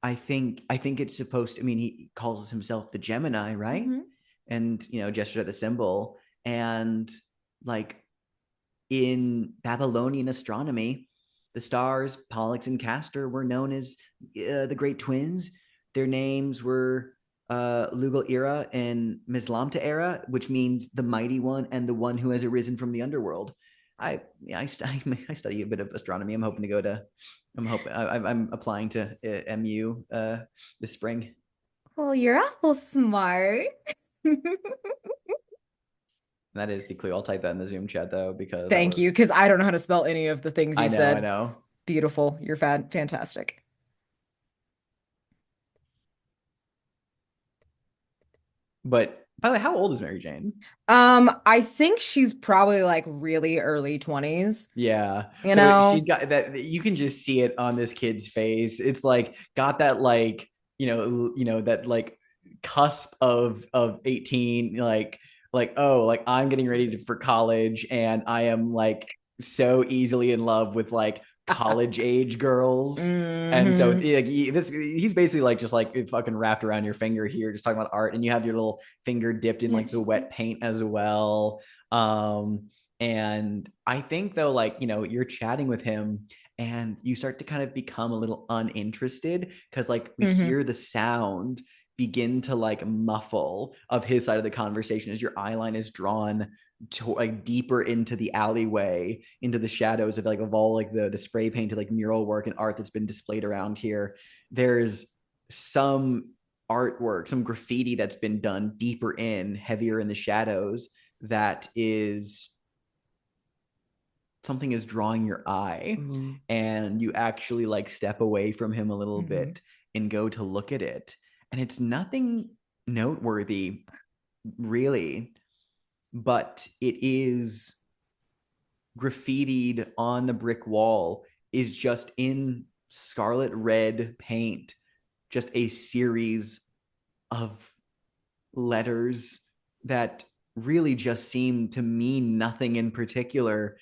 I think it's supposed to. I mean, he calls himself the Gemini, right? Mhm. And gestures at the symbol, and like in Babylonian astronomy, the stars Pollux and Castor were known as the Great Twins. Their names were Lugal Era and Mislamta Era, which means the Mighty One and the one who has arisen from the underworld. I study a bit of astronomy. I'm hoping to go to. I'm applying to MU this spring. Well, you're awful smart. That is the clue. I'll type that in the Zoom chat though, because that Thank you, was. because I don't know how to spell any of the things you I said. know. Beautiful. You're fantastic. But by the way, how old is Mary Jane? I think she's probably like really early 20s, Yeah. you So know? she's got that you can just see it on this kid's face. It's like got that like, that like cusp of 18 like oh, like I'm getting ready for college and I am like so easily in love with like college age girls. And so Hmm. he's basically like just like fucking wrapped around your finger here, just talking about art, and you have your little finger dipped in like the wet paint as well. And I think though, like, you're chatting with him and you start to kind of become a little uninterested because like we Hmm. hear the sound begin to like muffle of his side of the conversation as your eye line is drawn to like deeper into the alleyway, into the shadows of all like the spray painted like mural work and art that's been displayed around here. There's some artwork, some graffiti that's been done deeper in, heavier in the shadows, that is something is drawing your eye. Ooh. And you actually like step away from him a little Mhm. bit and go to look at it, and it's nothing noteworthy really, but it is graffitied on the brick wall, is just in scarlet red paint, just a series of letters that really just seem to mean nothing in particular.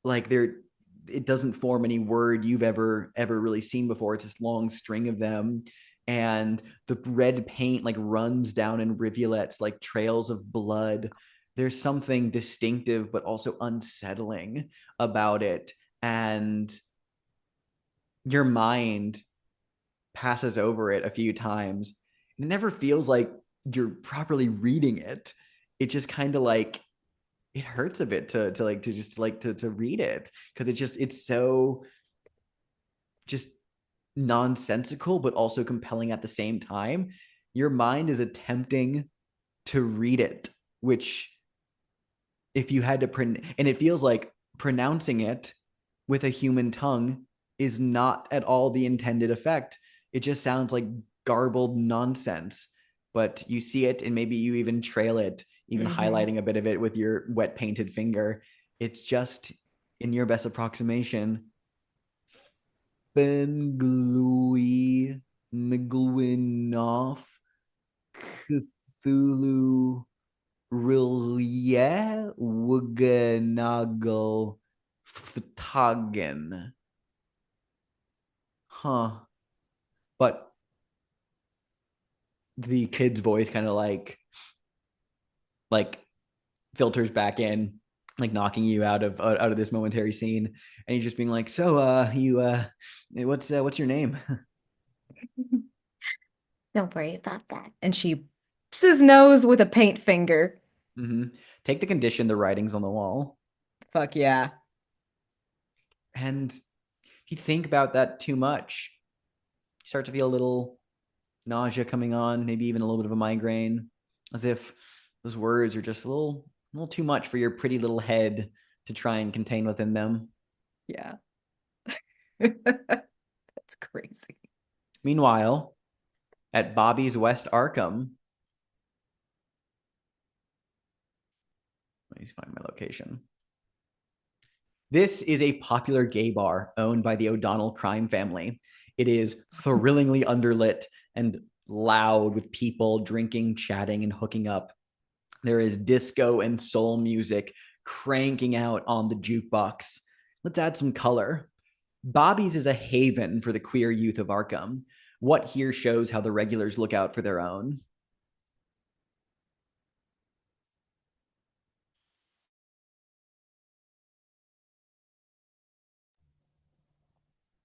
Like it doesn't form any word you've ever really seen before. It's this long string of them, and the red paint like runs down in rivulets like trails of blood. There's something distinctive but also unsettling about it, and your mind passes over it a few times. It never feels like you're properly reading it. It just kind of like it hurts a bit to read it, because it's so just nonsensical but also compelling at the same time. Your mind is attempting to read it, which if you had to and it feels like pronouncing it with a human tongue is not at all the intended effect. It just sounds like garbled nonsense. But you see it, and maybe you even trail it, even highlighting a bit of it with your wet painted finger. It's just, in your best approximation, Benglui Mglwinoff Cthulhu Rilye Wuganagal Ftagen. Huh. But the kid's voice kind of like filters back in, like knocking you out of this momentary scene, and he's just being like, so you what's your name? Don't worry about that. And she pulls his nose with a paint finger. Take the condition, the writings on the wall. Fuck yeah. And if you think about that too much, you start to feel a little nausea coming on, maybe even a little bit of a migraine, as if those words are just a little too much for your pretty little head to try and contain within them. Yeah. That's crazy. Meanwhile, at Bobby's West Arkham, let me find my location. This is a popular gay bar owned by the O'Donnell crime family. It is thrillingly underlit and loud with people drinking, chatting, and hooking up. There is disco and soul music cranking out on the jukebox. Let's add some color. Bobby's is a haven for the queer youth of Arkham. What here shows how the regulars look out for their own?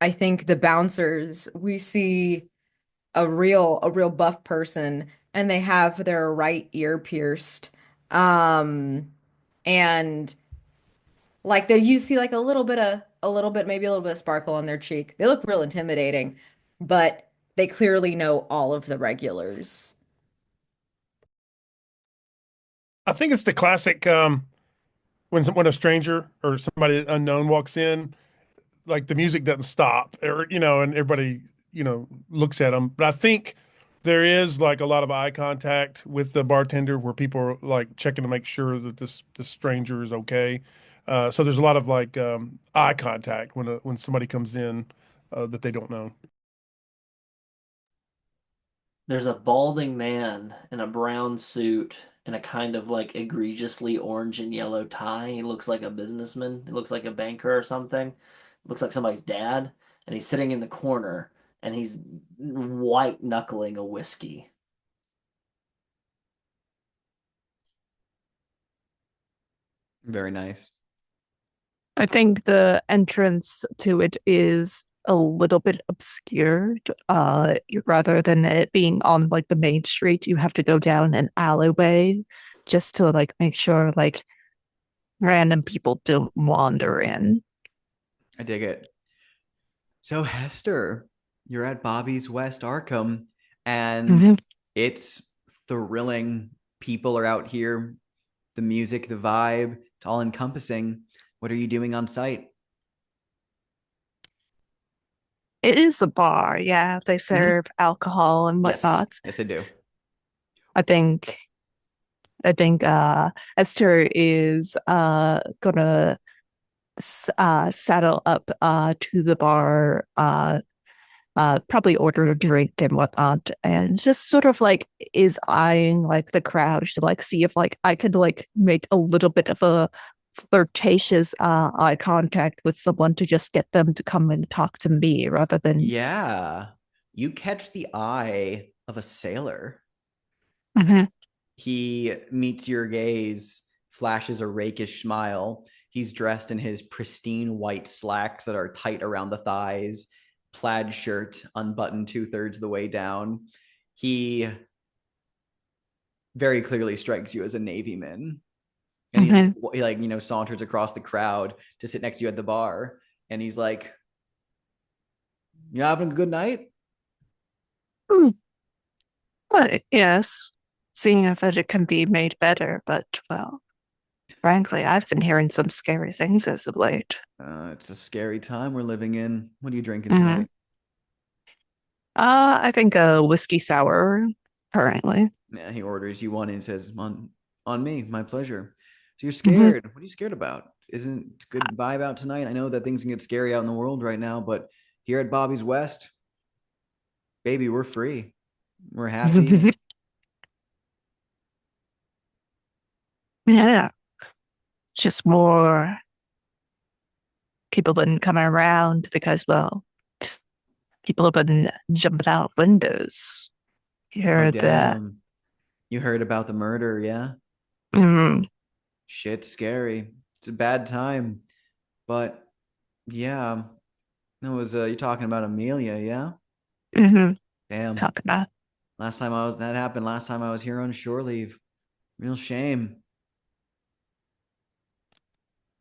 I think the bouncers, we see a real buff person, and they have their right ear pierced. And like there you see like maybe a little bit of sparkle on their cheek. They look real intimidating, but they clearly know all of the regulars. I think it's the classic when a stranger or somebody unknown walks in, like the music doesn't stop, or and everybody looks at them. But I think there is like a lot of eye contact with the bartender, where people are like checking to make sure that this stranger is okay. So there's a lot of like eye contact when somebody comes in that they don't know. There's a balding man in a brown suit and a kind of like egregiously orange and yellow tie. He looks like a businessman. He looks like a banker or something. Looks like somebody's dad. And he's sitting in the corner and he's white knuckling a whiskey. Very nice. I think the entrance to it is a little bit obscured. Rather than it being on like the main street, you have to go down an alleyway just to like make sure like random people don't wander in. I dig it. So Hester, you're at Bobby's West Arkham, and it's thrilling. People are out here. The music, the vibe, it's all encompassing. What are you doing on site? It is a bar, yeah. They serve alcohol and Yes, whatnot. yes, they do. I think Esther is gonna saddle up to the bar, probably order a drink and whatnot, and just sort of like is eyeing like the crowd to like see if like I could like make a little bit of a flirtatious eye contact with someone to just get them to come and talk to me rather than Yeah, you catch the eye of a sailor. He meets your gaze, flashes a rakish smile. He's dressed in his pristine white slacks that are tight around the thighs, plaid shirt unbuttoned 2/3 the way down. He very clearly strikes you as a Navyman. And he like, saunters across the crowd to sit next to you at the bar. And he's like, "You having a good night?" But yes, seeing if it can be made better, but well. Frankly, I've been hearing some scary things as of late. It's a scary time we're living in. What are you drinking Mhm. tonight? I think a whiskey sour currently. Yeah, he orders you one and says, on me, my pleasure. So you're Mhm. scared. What are you scared about? Isn't it a good vibe out tonight? I know that things can get scary out in the world right now, but here at Bobby's West, baby, we're free. We're happy. Yeah, just more people been coming around because, well, people have been jumping out windows. You Oh, heard that? damn. You heard about the murder, yeah? Mm, Shit's scary. It's a bad time. But yeah, that was you're talking about Amelia, yeah? hmm. Damn. Talk about, That happened last time I was here on shore leave. Real shame.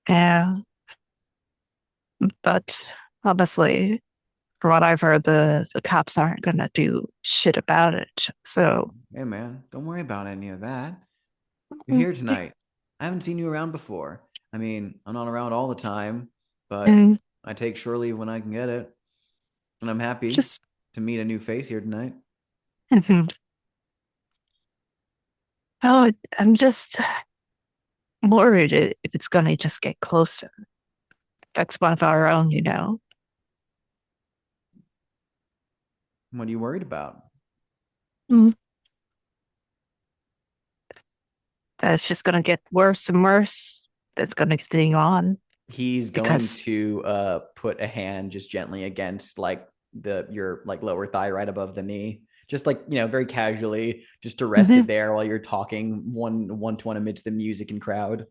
yeah. But honestly, from what I've heard, the cops aren't gonna do shit about it. So, Hey man, don't worry about any of that. You're here tonight. I haven't seen you around before. I mean, I'm not around all the time, but and I take shore leave when I can get it. And I'm happy just, to meet a new face here tonight. mhm. Oh, I'm just worried if it's gonna just get closer. That's one of our own, you know. What are you worried about? Mm. That's just gonna get worse and worse. That's gonna continue on He's going because to put a hand just gently against like your like lower thigh right above the knee. Just like, very casually, just to rest Mhm. it there while you're talking one to one amidst the music and crowd.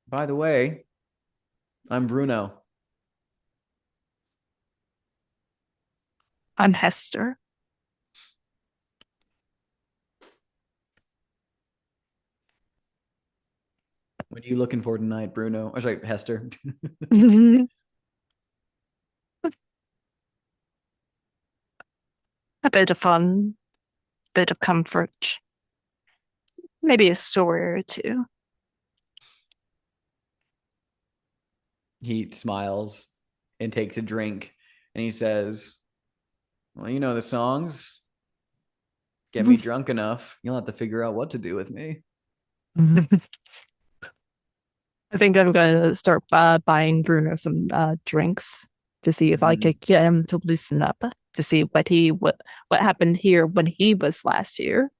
By the way, I'm Bruno. I'm Hester. What are you looking for tonight, Bruno? Oh, sorry, Hester. A bit of fun, bit of comfort, maybe a story or two. He smiles and takes a drink and he says, well, you know the songs. Get me drunk enough. You'll have to figure out what to do with me. I think I'm gonna start buying Bruno some drinks to see if I Mhm. could get him to loosen up, to see what happened here when he was last year.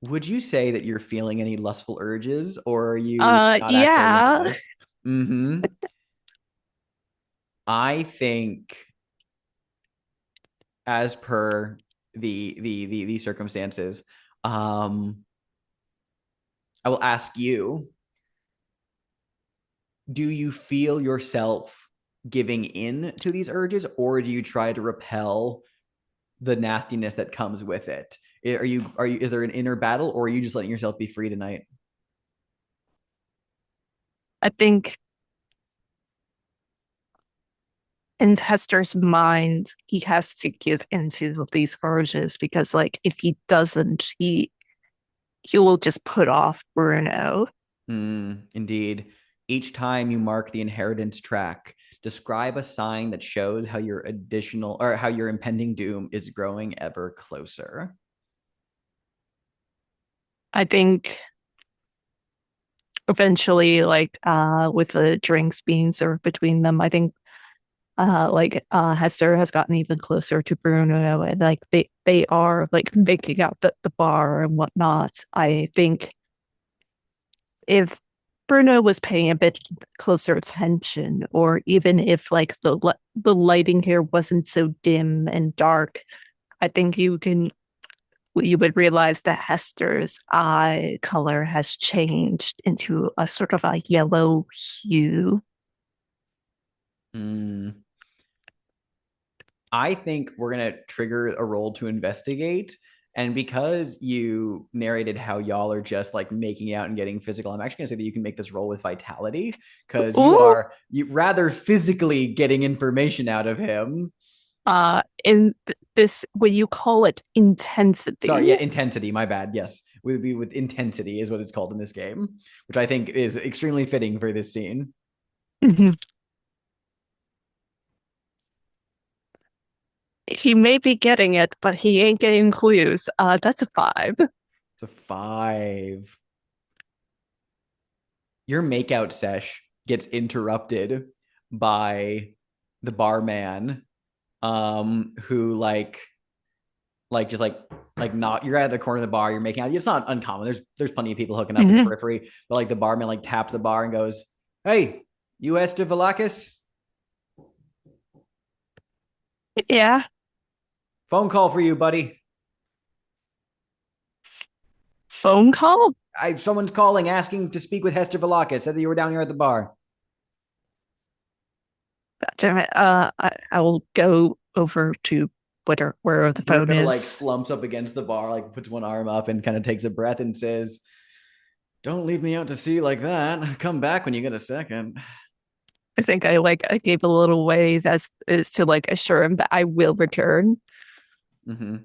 Would you say that you're feeling any lustful urges or are you not actually into Yeah. this? Mm-hmm. I think as per the circumstances, um, I will ask you, do you feel yourself giving in to these urges or do you try to repel the nastiness that comes with it? Is there an inner battle or are you just letting yourself be free tonight? I think in Hester's mind, he has to give into these urges because, like, if he doesn't, he will just put off Bruno. Indeed. Each time you mark the inheritance track, describe a sign that shows how your impending doom is growing ever closer. I think eventually, like, with the drinks being served between them, I think Hester has gotten even closer to Bruno and like they are like making out the bar and whatnot. I think if Bruno was paying a bit closer attention, or even if like the lighting here wasn't so dim and dark, I think you would realize that Hester's eye color has changed into a sort of a yellow hue. Mm. I think we're going to trigger a roll to investigate. And because you narrated how y'all are just like making out and getting physical, I'm actually going to say that you can make this roll with vitality because Ooh, you rather physically getting information out of him. in this, when you call it Sorry, yeah, intensity. intensity. My bad. Yes, with intensity is what it's called in this game, which I think is extremely fitting for this scene. He may be getting it, but he ain't getting clues. That's a 5. It's a 5. Your makeout sesh gets interrupted by the barman, who just not, you're at the corner of the bar, you're making out. It's not uncommon. There's plenty of people hooking up in the periphery, but like the barman like taps the bar and goes, "Hey, you Esther Velakis? Yeah. Phone call for you, buddy. Phone call? Someone's calling asking to speak with Hester Velakis. Said that you were down here at the bar." God damn it. I will go over to where the phone Bruno is. like slumps up against the bar, like puts one arm up and kind of takes a breath and says, "Don't leave me out to sea like that. Come back when you get a second." I think I gave a little wave as is to like assure him that I will return. Mm-hmm.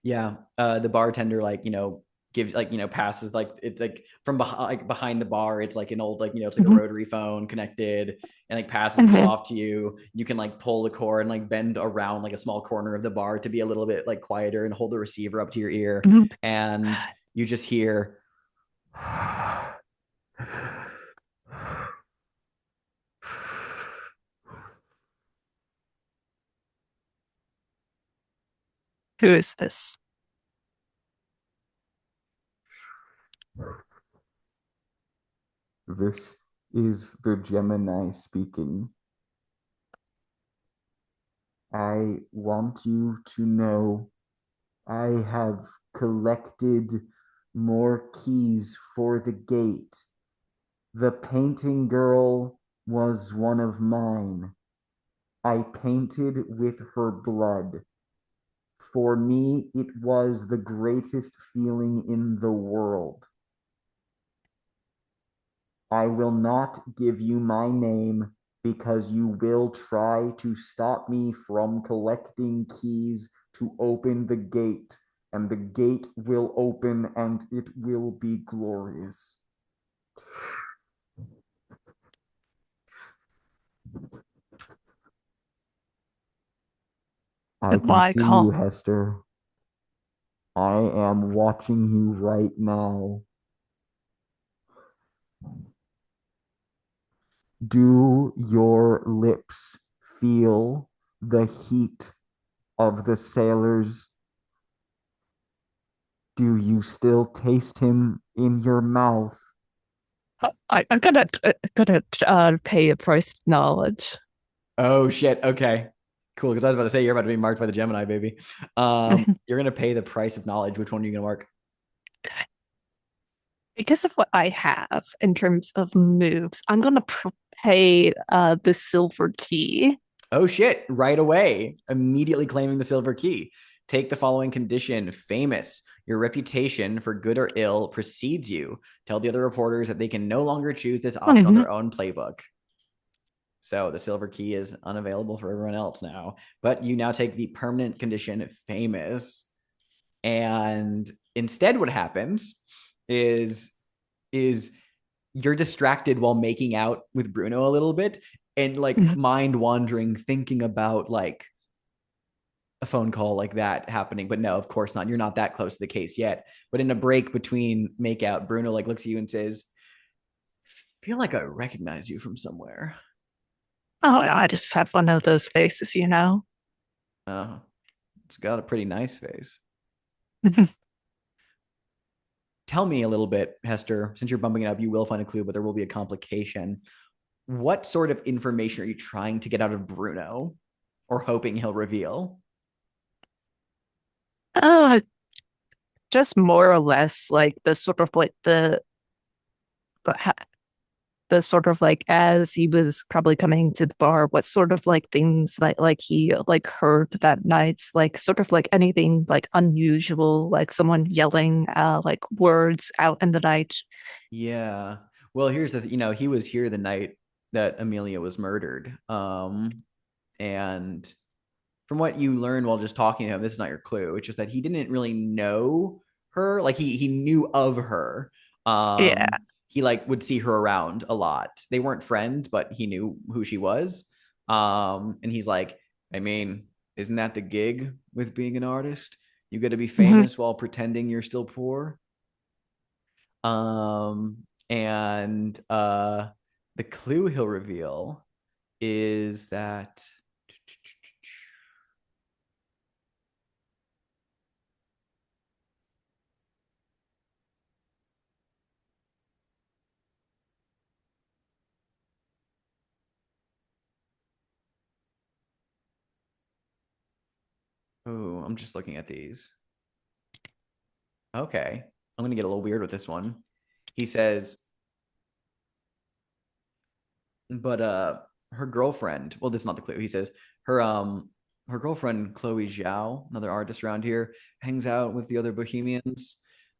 Yeah. The bartender gives passes it's like from behind the bar. It's like an old it's like a rotary phone connected, and like passes it off to you. You can like pull the cord and like bend around like a small corner of the bar to be a little bit like quieter and hold the receiver up to your ear, and you just hear. Who is this? This is the Gemini speaking. I want you to know I have collected more keys for the gate. The painting girl was one of mine. I painted with her blood. For me, it was the greatest feeling in the world. I will not give you my name because you will try to stop me from collecting keys to open the gate, and the gate will open and it will be glorious. I can see you, Hester. I am watching you right now. Do your lips feel the heat of the sailors? Do you still taste him in your mouth? I'm gonna pay a price of knowledge. Oh shit. Okay. Cool. Because I was about to say you're about to be marked by the Gemini, baby. You're gonna pay the price of knowledge. Which one are you gonna mark? Because of what I have in terms of moves, I'm gonna pay the silver key. Oh shit. Right away. Immediately claiming the silver key. Take the following condition: famous. Your reputation, for good or ill, precedes you. Tell the other reporters that they can no longer choose this option on their own playbook. So the silver key is unavailable for everyone else now. But you now take the permanent condition, famous. And instead what happens is you're distracted while making out with Bruno a little bit, and like mind wandering, thinking about like a phone call like that happening. But no, of course not. You're not that close to the case yet. But in a break between makeout, Bruno like looks at you and says, "I feel like I recognize you from somewhere." Oh, I just have one of those faces, you know. It's got a pretty nice face. Tell me a little bit, Hester. Since you're bumping it up, you will find a clue, but there will be a complication. What sort of information are you trying to get out of Bruno, or hoping he'll reveal? Just more or less like the sort of like the sort of like as he was probably coming to the bar, what sort of like things like he like heard that night, like sort of like anything like unusual, like someone yelling like words out in the night. Yeah. Well, here's the he was here the night that Amelia was murdered. And from what you learned while just talking to him, this is not your clue. It's just that he didn't really know her. Like he knew of her. Yeah. He like would see her around a lot. They weren't friends, but he knew who she was. And he's like, I mean, isn't that the gig with being an artist? You got to be famous while pretending you're still poor. And the clue he'll reveal is that oh, I'm just looking at these. Okay. I'm going to get a little weird with this one. He says, but her girlfriend, well, this is not the clue. He says her girlfriend Chloe Zhao, another artist around here, hangs out with the other bohemians.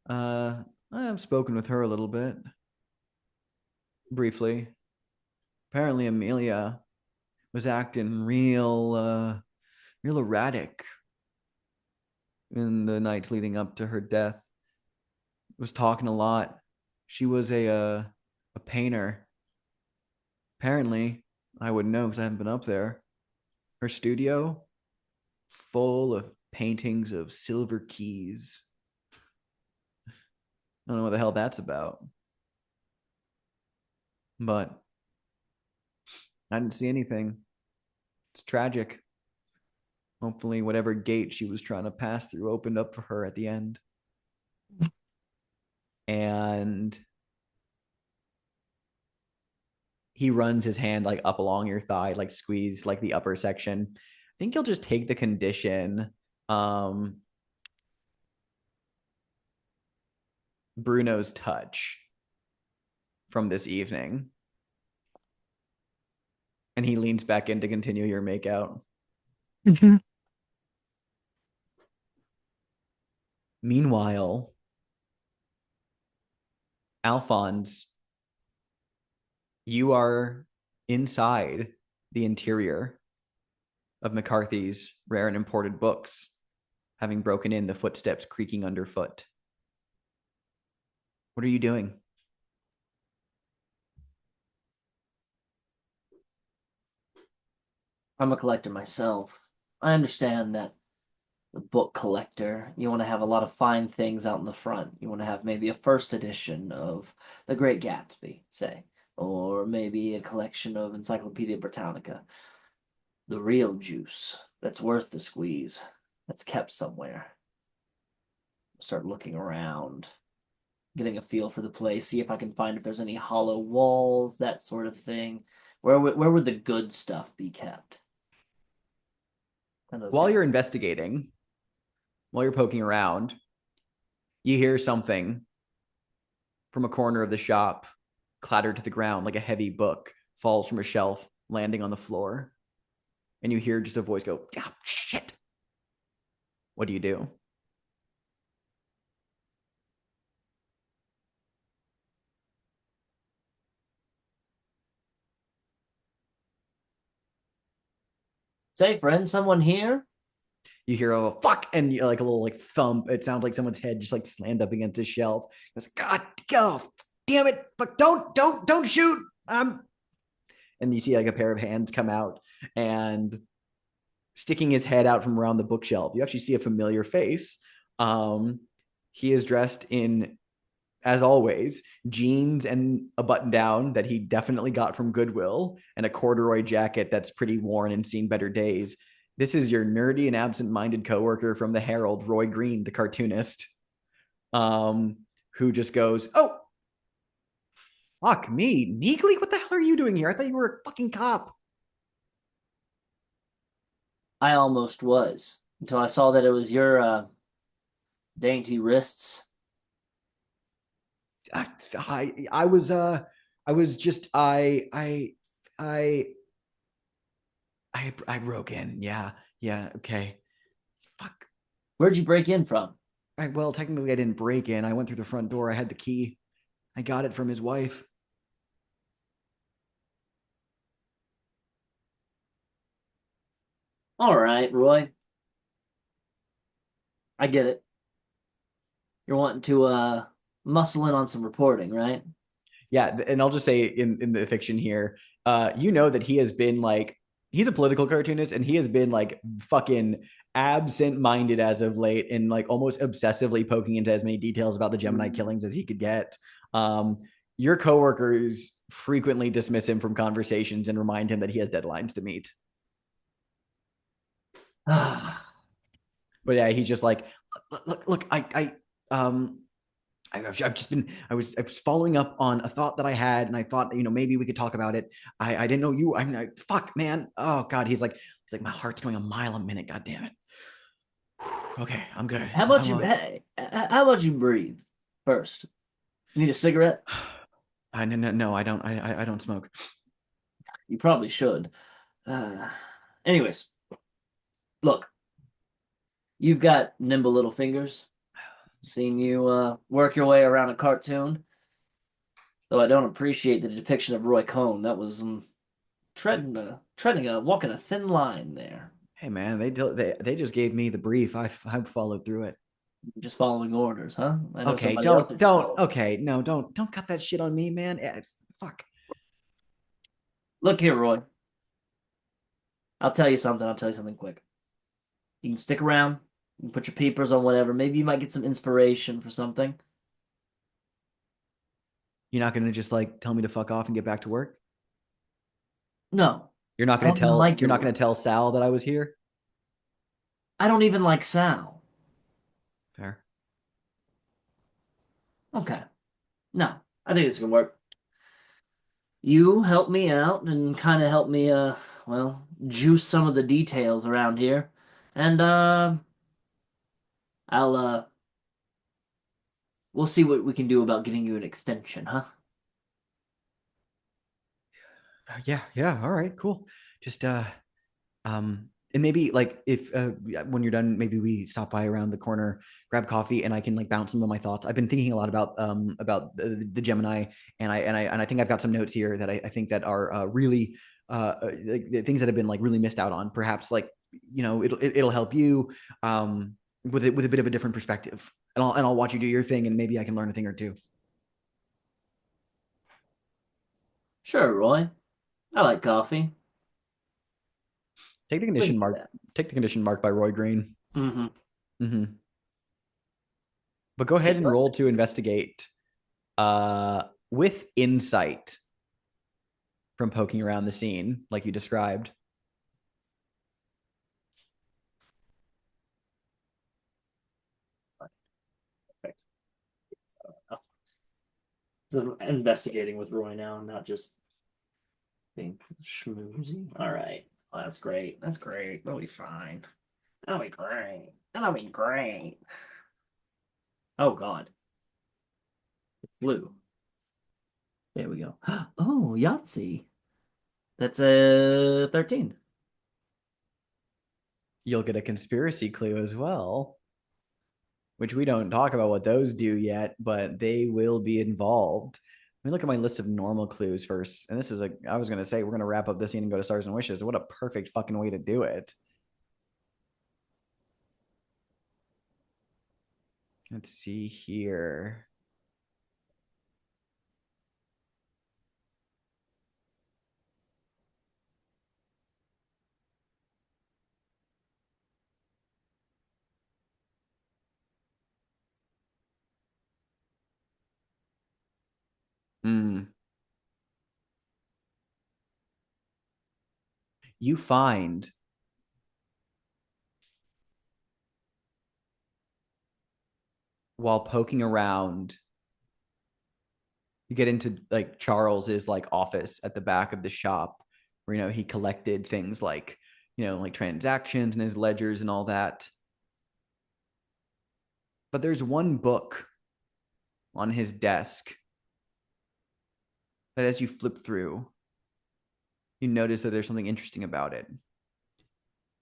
I've spoken with her a little bit briefly. Apparently Amelia was acting real erratic in the nights leading up to her death. Was talking a lot. She was a painter. Apparently, I wouldn't know because I haven't been up there. Her studio full of paintings of silver keys. I don't know what the hell that's about. But I didn't see anything. It's tragic. Hopefully, whatever gate she was trying to pass through opened up for her at the end. And he runs his hand like up along your thigh, like squeeze like the upper section. I think he'll just take the condition Bruno's touch from this evening. And he leans back in to continue your makeout. Meanwhile, Alphonse, you are inside the interior of McCarthy's Rare and Imported Books, having broken in, the footsteps creaking underfoot. What are you doing? I'm a collector myself. I understand that the book collector, you want to have a lot of fine things out in the front. You want to have maybe a first edition of The Great Gatsby, say, or maybe a collection of Encyclopedia Britannica. The real juice that's worth the squeeze, that's kept somewhere. Start looking around, getting a feel for the place, see if I can find if there's any hollow walls, that sort of thing. Where would the good stuff be kept? While you're investigating, while you're poking around, you hear something from a corner of the shop clatter to the ground like a heavy book falls from a shelf, landing on the floor. And you hear just a voice go, oh, shit. What do you do? Say, friend, someone here? You hear a fuck and you, like a little like thump. It sounds like someone's head just like slammed up against a shelf. It's God, damn it! But don't shoot. And you see like a pair of hands come out and sticking his head out from around the bookshelf. You actually see a familiar face. He is dressed in, as always, jeans and a button down that he definitely got from Goodwill and a corduroy jacket that's pretty worn and seen better days. This is your nerdy and absent-minded coworker from the Herald, Roy Green, the cartoonist, who just goes, oh, fuck me. Neegly, what the hell are you doing here? I thought you were a fucking cop. I almost was, until I saw that it was your dainty wrists. I broke in. Yeah. Okay. Fuck. Where'd you break in from? Well, technically I didn't break in. I went through the front door. I had the key. I got it from his wife. All right, Roy. I get it. You're wanting to muscle in on some reporting, right? Yeah, and I'll just say in the fiction here, you know that he has been like he's a political cartoonist and he has been like fucking absent-minded as of late and like almost obsessively poking into as many details about the Gemini killings as he could get. Your coworkers frequently dismiss him from conversations and remind him that he has deadlines to meet. But yeah, he's just like, look, I've just been, I was following up on a thought that I had, and I thought, maybe we could talk about it. I didn't know you. I'm like, fuck, man. Oh God, he's like, my heart's going a mile a minute. God damn it. Okay, I'm good. How about you breathe first? You need a cigarette? No, I don't. I don't smoke. You probably should. Anyways, look, you've got nimble little fingers. Seen you work your way around a cartoon. Though I don't appreciate the depiction of Roy Cohn. That was walking a thin line there. Hey man, they just gave me the brief. I followed through it. Just following orders, huh? I know Okay, somebody else that just don't. followed. Okay, no, don't cut that shit on me, man. Fuck. Look here, Roy. I'll tell you something. I'll tell you something quick. You can stick around. You can put your peepers on whatever. Maybe you might get some inspiration for something. You're not gonna just like tell me to fuck off and get back to work? No. You're not I gonna don't even tell like you're your not gonna work. tell Sal that I was here? I don't even like Sal. Fair. Okay. No, I think this can work. You help me out and kind of help me, well, juice some of the details around here. And, we'll see what we can do about getting you an extension, huh? Yeah, all right, cool. Just and maybe like if when you're done, maybe we stop by around the corner, grab coffee, and I can like bounce some of my thoughts. I've been thinking a lot about the Gemini, and I think I've got some notes here that I think that are really like the things that have been like really missed out on. Perhaps like it'll help you with a bit of a different perspective, and I'll watch you do your thing, and maybe I can learn a thing or two. Sure, Roy. I like coffee. Take the We condition can do mark. that. Take the condition marked by Roy Green. Mm-hmm. Mm-hmm. But go ahead and roll to investigate with insight from poking around the scene like you described. So investigating with Roy now, not just being schmoozy. All right. Well, that's great. That's great. That'll be fine. That'll be great. That'll be great. Oh, God. It flew. There we go. Oh, Yahtzee. That's a 13. You'll get a conspiracy clue as well, which we don't talk about what those do yet, but they will be involved. Let me look at my list of normal clues first. And this is I was going to say, we're going to wrap up this scene and go to Stars and Wishes. What a perfect fucking way to do it. Let's see here. You find while poking around, you get into like Charles's like office at the back of the shop where he collected things like like transactions and his ledgers and all that. But there's one book on his desk that as you flip through, you notice that there's something interesting about it.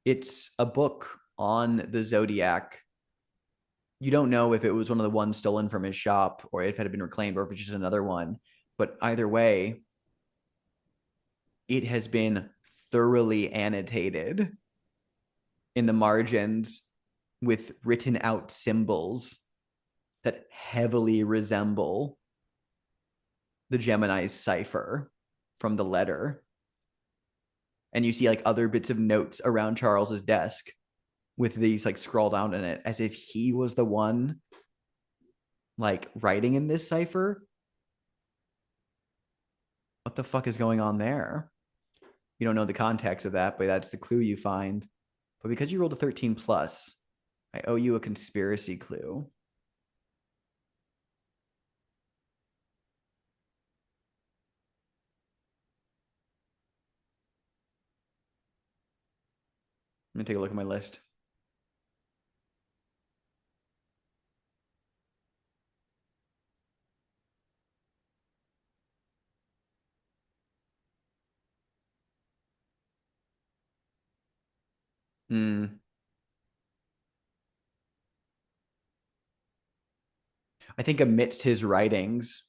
It's a book on the Zodiac. You don't know if it was one of the ones stolen from his shop or if it had been reclaimed or if it's just another one. But either way, it has been thoroughly annotated in the margins with written out symbols that heavily resemble the Gemini's cipher from the letter. And you see like other bits of notes around Charles's desk with these like scrawled out in it as if he was the one like writing in this cipher. What the fuck is going on there? You don't know the context of that, but that's the clue you find. But because you rolled a 13 plus, I owe you a conspiracy clue. Let me take a look at my list. I think amidst his writings,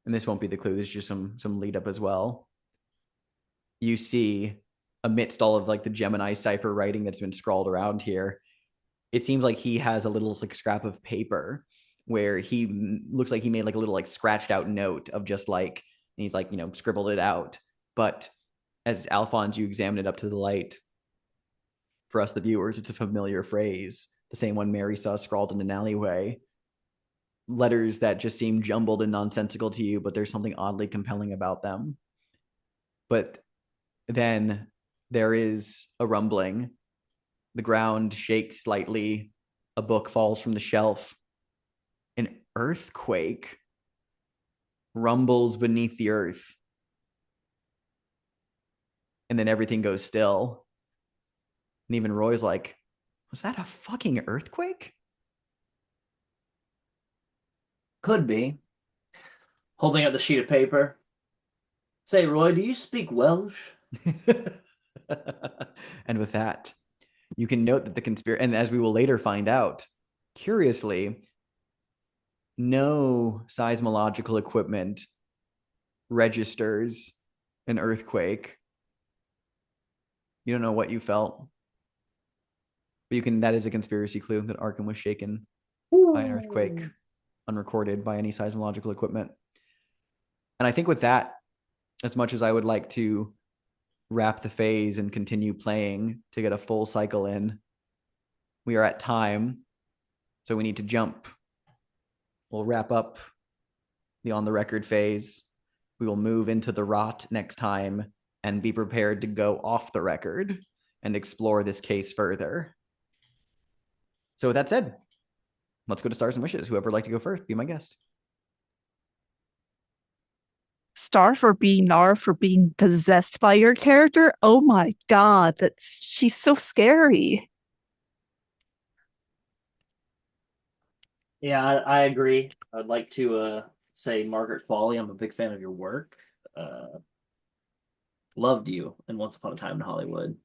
and this won't be the clue, this is just some lead up as well. You see, amidst all of like the Gemini cipher writing that's been scrawled around here, it seems like he has a little like scrap of paper where he looks like he made like a little like scratched out note of just like, and he's like, scribbled it out. But as Alphonse, you examine it up to the light, for us, the viewers, it's a familiar phrase, the same one Mary saw scrawled in an alleyway. Letters that just seem jumbled and nonsensical to you, but there's something oddly compelling about them. But then there is a rumbling. The ground shakes slightly. A book falls from the shelf. An earthquake rumbles beneath the earth. And then everything goes still. And even Roy's like, was that a fucking earthquake? Could be. Holding up the sheet of paper. Say, Roy, do you speak Welsh? And with that, you can note that the conspiracy, and as we will later find out, curiously, no seismological equipment registers an earthquake. You don't know what you felt. But that is a conspiracy clue that Arkham was shaken by an earthquake, unrecorded by any seismological equipment. And I think with that, as much as I would like to wrap the phase and continue playing to get a full cycle in, we are at time. So we need to jump. We'll wrap up the on the record phase. We will move into the rot next time and be prepared to go off the record and explore this case further. So with that said, let's go to Stars and Wishes. Whoever would like to go first, be my guest. Star for being R for being possessed by your character? Oh my god, she's so scary. Yeah, I agree. I'd like to say Margaret Qualley, I'm a big fan of your work. Loved you in Once Upon a Time in Hollywood.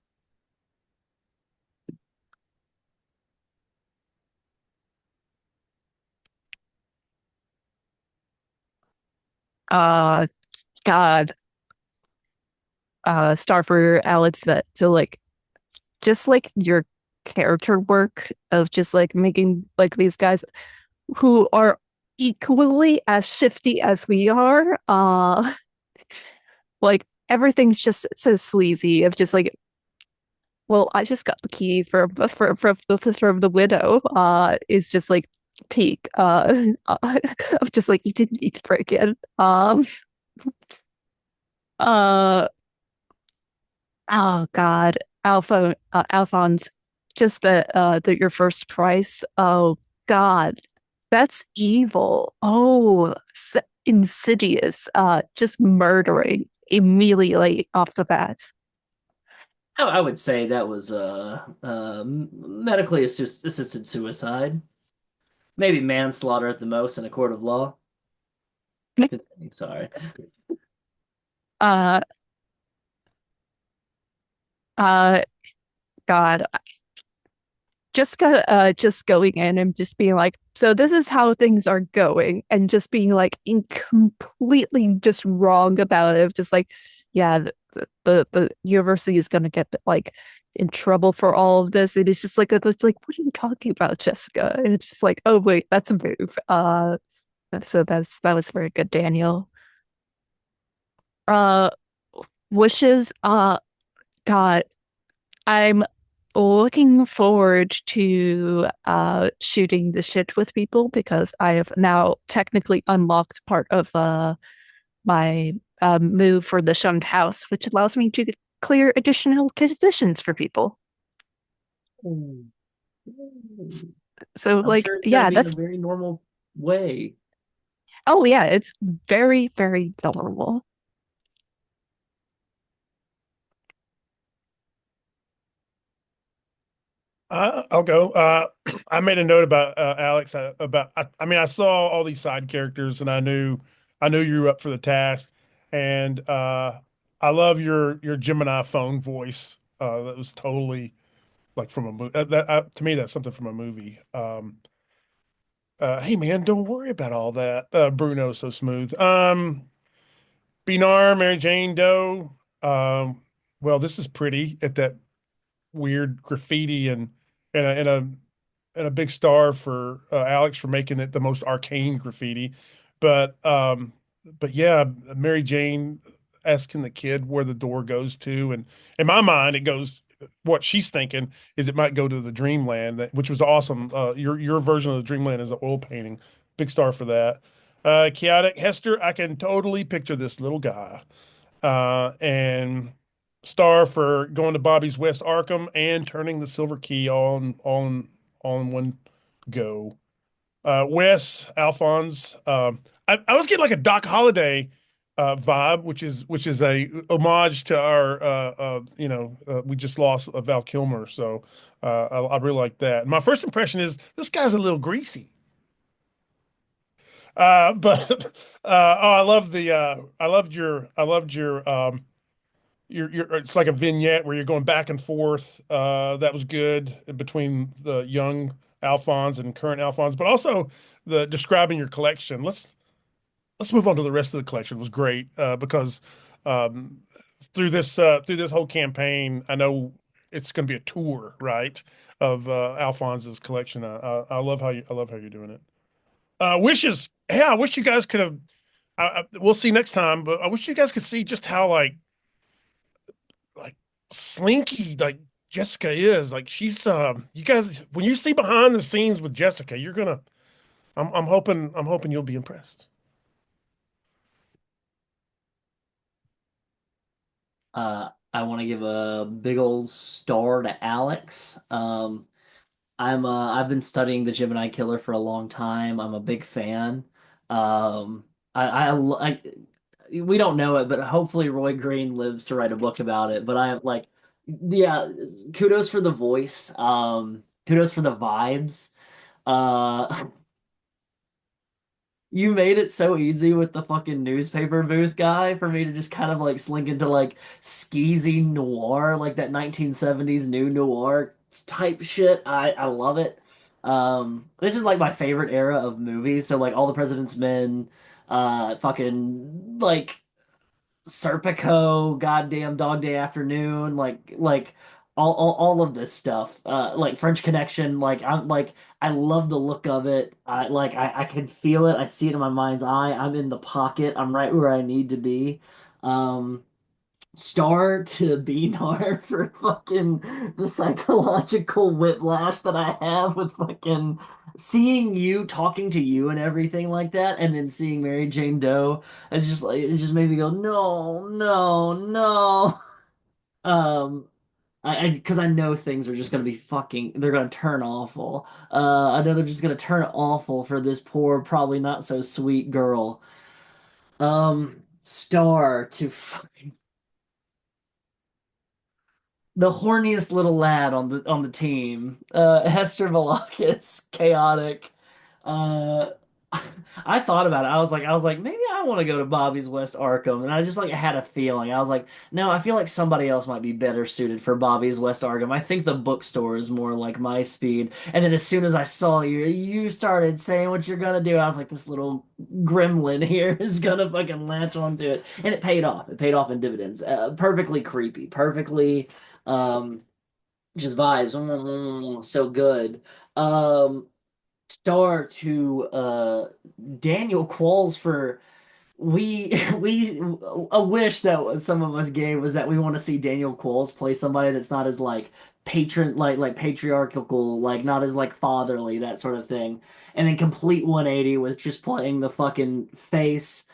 God. Star for Alex, that so like just like your character work of just like making like these guys who are equally as shifty as we are, like everything's just so sleazy of just like, well, I just got the key from the widow, is just like peak of just like you didn't need to break in. Oh God, Alphonse, just the your first price. Oh God, that's evil. Oh, insidious. Just murdering immediately off the bat. I would say that was medically assisted suicide. Maybe manslaughter at the most in a court of law. Sorry. Uh, God, just going in and just being like, so this is how things are going, and just being like completely just wrong about it. Just like, yeah, the university is gonna get like in trouble for all of this. It is just like it's like, what are you talking about, Jessica? And it's just like, oh wait, that's a move. So that was very good, Daniel. Uh, wishes. God, I'm looking forward to shooting the shit with people because I have now technically unlocked part of my move for the shunned house, which allows me to clear additional positions for people. Ooh. So, I'm like, sure it's going to yeah, be in a that's very normal way. oh yeah, it's very, very tolerable. I'll go. I made a note about Alex. I mean, I saw all these side characters, and I knew you were up for the task. And I love your Gemini phone voice. That was totally like from a movie. To me, that's something from a movie. Hey man, don't worry about all that. Bruno's so smooth. Binar, Mary Jane Doe. Um, well, this is pretty at that weird graffiti and a big star for Alex for making it the most arcane graffiti. But yeah, Mary Jane asking the kid where the door goes to, and in my mind, it goes. What she's thinking is it might go to the Dreamland, which was awesome. Your version of the Dreamland is an oil painting. Big star for that. Chaotic Hester, I can totally picture this little guy. And star for going to Bobby's West Arkham and turning the silver key all in one go. Wes, Alphonse. I was getting like a Doc Holliday vibe, which is a homage to our we just lost Val Kilmer, so I really like that. My first impression is this guy's a little greasy. But oh, I loved your it's like a vignette where you're going back and forth. That was good between the young Alphonse and current Alphonse, but also the describing your collection. Let's move on to the rest of the collection. It was great because um, through this whole campaign, I know it's going to be a tour, right, of Alphonse's collection. I love I love how you're doing it. Wishes, yeah, I wish you guys could have. We'll see next time, but I wish you guys could see just how like slinky like Jessica is. Like she's you guys when you see behind the scenes with Jessica, you're gonna I'm hoping you'll be impressed. I want to give a big old star to Alex. I've been studying the Gemini Killer for a long time. I'm a big fan. Um, I we don't know it, but hopefully Roy Green lives to write a book about it. But I am like, yeah, kudos for the voice. Kudos for the vibes. Uh, You made it so easy with the fucking newspaper booth guy for me to just kind of like slink into like skeezy noir, like that 1970s new noir type shit. I love it. This is like my favorite era of movies. So like All the President's Men, fucking like Serpico, goddamn Dog Day Afternoon, like all of this stuff. Like French Connection, I love the look of it. I can feel it. I see it in my mind's eye. I'm in the pocket. I'm right where I need to be. Um Star to Benar for fucking the psychological whiplash that I have with fucking seeing you talking to you and everything like that, and then seeing Mary Jane Doe. It just made me go, no, no, no. Um because I know things are just gonna be fucking they're gonna turn awful. I know they're just gonna turn awful for this poor, probably not so sweet girl. Star to the horniest little lad on the team. Hester Velakis, chaotic. Uh, I thought about it. I was like, maybe I want to go to Bobby's West Arkham, and I just like had a feeling. I was like, no, I feel like somebody else might be better suited for Bobby's West Arkham. I think the bookstore is more like my speed. And then as soon as I saw you, you started saying what you're gonna do. I was like, this little gremlin here is gonna fucking latch onto it, and it paid off. It paid off in dividends. Perfectly creepy, perfectly. Um, just vibes. So good. Um, Star to Daniel Qualls for we a wish that some of us gave was that we want to see Daniel Qualls play somebody that's not as like patron like patriarchal, like not as like fatherly, that sort of thing. And then complete 180 with just playing the fucking face.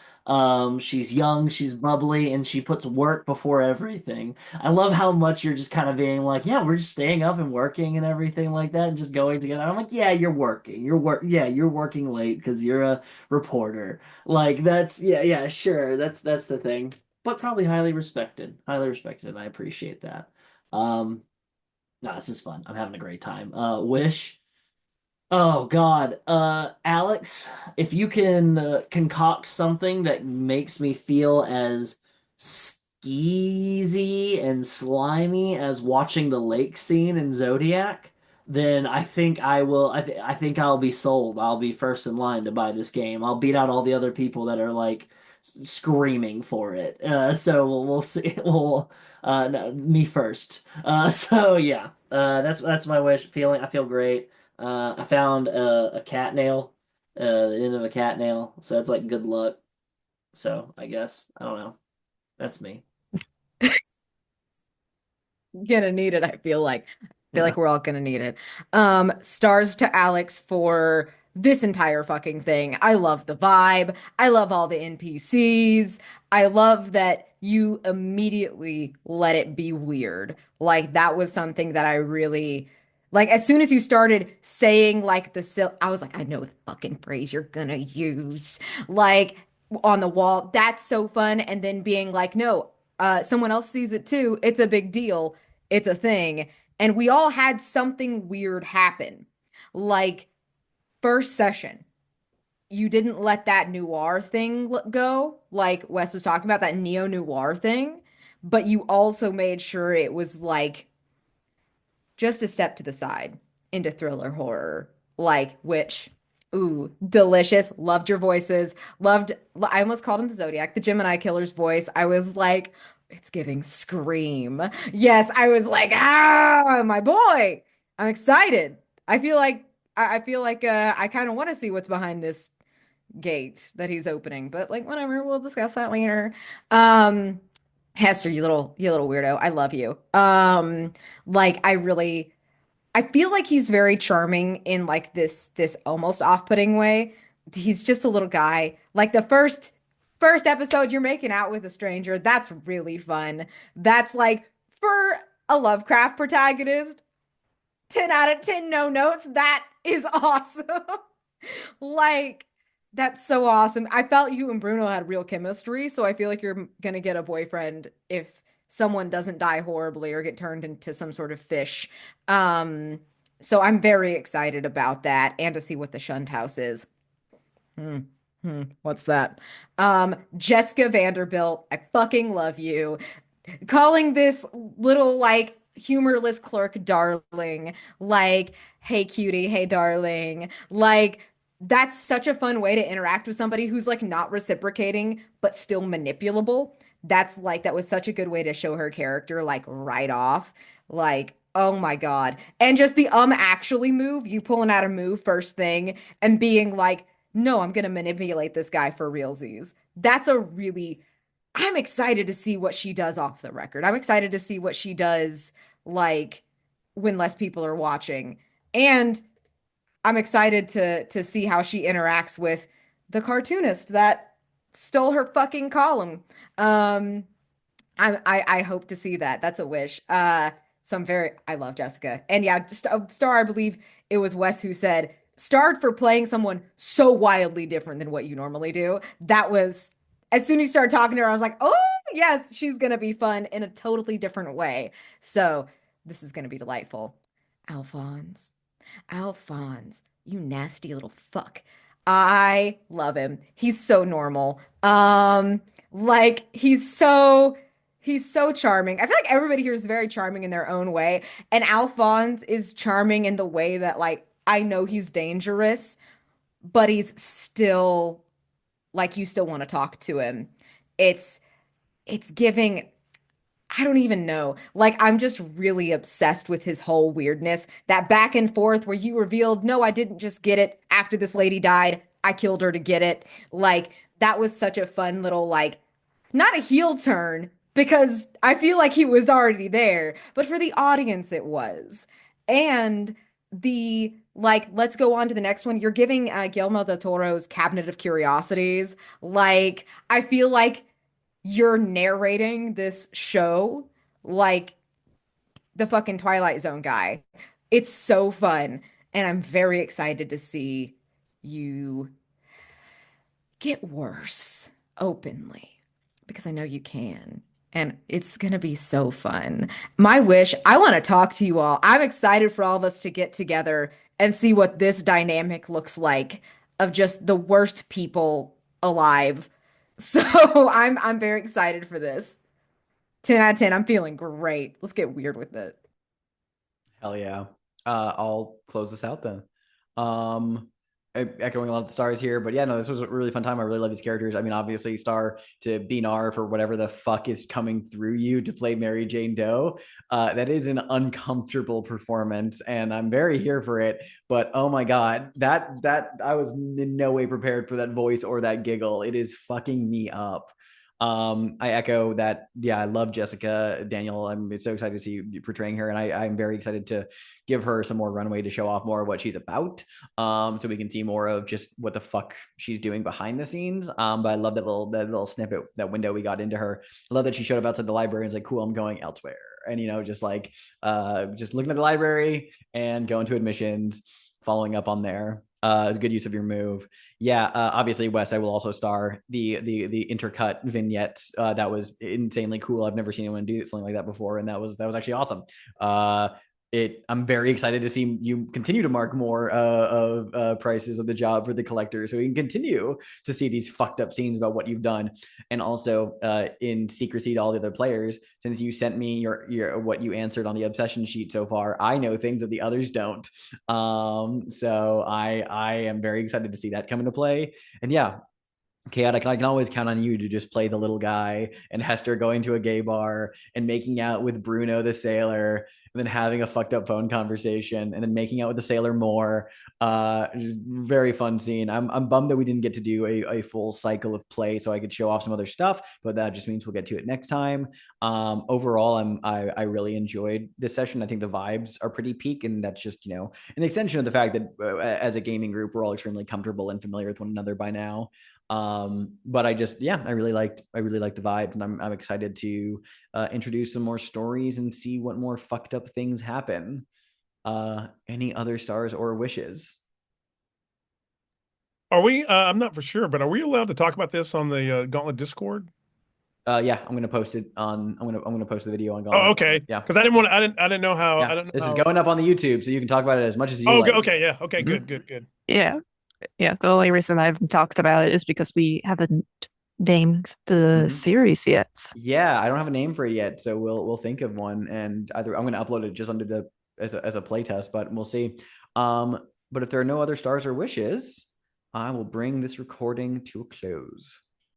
She's young, she's bubbly, and she puts work before everything. I love how much you're just kind of being like, yeah, we're just staying up and working and everything like that and just going together. I'm like, yeah, you're working. You're working late because you're a reporter. Like that's yeah, sure. That's the thing. But probably highly respected. Highly respected. I appreciate that. Um no, this is fun. I'm having a great time. Wish. Oh God. Alex, if you can concoct something that makes me feel as skeezy and slimy as watching the lake scene in Zodiac, then I think I will I think I'll be sold. I'll be first in line to buy this game. I'll beat out all the other people that are like screaming for it. So we'll see. We'll no, me first. So yeah. That's my wish. Feeling I feel great. I found a cat nail, the end of a cat nail. So that's like good luck. So I guess I don't know. That's me. Gonna need it, I feel like. I feel Yeah. like we're all gonna need it. Stars to Alex for this entire fucking thing. I love the vibe. I love all the NPCs. I love that you immediately let it be weird. Like that was something that I really like as soon as you started saying like I was like, I know the fucking phrase you're gonna use. Like on the wall. That's so fun. And then being like, no, someone else sees it too. It's a big deal. It's a thing. And we all had something weird happen. Like first session, you didn't let that noir thing go, like Wes was talking about, that neo noir thing, but you also made sure it was like just a step to the side into thriller horror, like which, ooh, delicious. Loved your voices. Loved, I almost called him the Zodiac, the Gemini killer's voice. I was like, it's giving Scream. Yes, I was like, ah, my boy. I'm excited. I feel like, I feel like I kind of want to see what's behind this gate that he's opening, but like whatever, we'll discuss that later. Um, Hester, you little weirdo. I love you. Like I feel like he's very charming in like this almost off-putting way. He's just a little guy. Like the first episode you're making out with a stranger, that's really fun. That's like for a Lovecraft protagonist, 10 out of 10 no notes. That is awesome. Like, that's so awesome. I felt you and Bruno had real chemistry, so I feel like you're gonna get a boyfriend if someone doesn't die horribly or get turned into some sort of fish. Um, so I'm very excited about that and to see what the shunned house is. Hmm. What's that? Jessica Vanderbilt, I fucking love you. Calling this little like humorless clerk darling, like, hey cutie, hey darling. Like that's such a fun way to interact with somebody who's like not reciprocating but still manipulable. That's like that was such a good way to show her character like right off. Like, oh my God. And just the actually move, you pulling out a move first thing and being like, no, I'm gonna manipulate this guy for realsies. That's a really I'm excited to see what she does off the record. I'm excited to see what she does like when less people are watching. And I'm excited to see how she interacts with the cartoonist that stole her fucking column. Um I hope to see that. That's a wish. So I love Jessica. And yeah, just Star, I believe it was Wes who said, starred for playing someone so wildly different than what you normally do. That was as soon as you started talking to her, I was like, oh yes, she's gonna be fun in a totally different way. So this is gonna be delightful. Alphonse. Alphonse, you nasty little fuck. I love him. He's so normal. Like he's so charming. I feel like everybody here is very charming in their own way, and Alphonse is charming in the way that like I know he's dangerous, but he's still like you still want to talk to him. It's it's giving I don't even know. Like, I'm just really obsessed with his whole weirdness. That back and forth where you revealed, no, I didn't just get it after this lady died. I killed her to get it. Like, that was such a fun little, like, not a heel turn because I feel like he was already there, but for the audience, it was. And the, like, let's go on to the next one. You're giving Guillermo del Toro's Cabinet of Curiosities. Like, I feel like you're narrating this show like the fucking Twilight Zone guy. It's so fun, and I'm very excited to see you get worse openly because I know you can. And it's going to be so fun. My wish, I want to talk to you all. I'm excited for all of us to get together and see what this dynamic looks like of just the worst people alive. So I'm very excited for this. 10 out of 10. I'm feeling great. Let's get weird with it. Hell yeah. I'll close this out then. Echoing a lot of the stars here, but yeah, no, this was a really fun time. I really love these characters. I mean, obviously, star to Benar for whatever the fuck is coming through you to play Mary Jane Doe. That is an uncomfortable performance, and I'm very here for it. But oh my god, that I was in no way prepared for that voice or that giggle. It is fucking me up. I echo that. Yeah, I love Jessica Daniel. I'm so excited to see you portraying her, and I'm very excited to give her some more runway to show off more of what she's about. So we can see more of just what the fuck she's doing behind the scenes. But I love that little snippet, that window we got into her. I love that she showed up outside the library and was like, cool, I'm going elsewhere. And, you know, just like just looking at the library and going to admissions, following up on there. It's a good use of your move. Yeah, obviously, Wes, I will also star the intercut vignettes. That was insanely cool. I've never seen anyone do something like that before, and that was actually awesome. I'm very excited to see you continue to mark more of prices of the job for the collector, so we can continue to see these fucked up scenes about what you've done, and also in secrecy to all the other players. Since you sent me your what you answered on the obsession sheet so far, I know things that the others don't. So I am very excited to see that come into play, and yeah. Chaotic, I can always count on you to just play the little guy and Hester going to a gay bar and making out with Bruno the sailor and then having a fucked up phone conversation and then making out with the sailor more. Very fun scene. I'm bummed that we didn't get to do a full cycle of play so I could show off some other stuff, but that just means we'll get to it next time. Overall, I really enjoyed this session. I think the vibes are pretty peak, and that's just, you know, an extension of the fact that as a gaming group, we're all extremely comfortable and familiar with one another by now. But I really liked the vibe, and I'm excited to introduce some more stories and see what more fucked up things happen. Any other stars or wishes? Are we? I'm not for sure, but are we allowed to talk about this on the Gauntlet Discord? Yeah, I'm gonna post it on. I'm gonna post the video on Gauntlet. Oh, okay. Yeah, because I didn't know how. Yeah. I don't know This is how... going up on the YouTube, so you can talk about it as much as you Oh, like. okay, yeah, okay, Mhm. good. Yeah. Yeah. The only reason I haven't talked about it is because we haven't named the series yet. Yeah, I don't have a name for it yet, so we'll think of one, and either I'm gonna upload it just under the as a play test, but we'll see. But if there are no other stars or wishes, I will bring this recording to a close.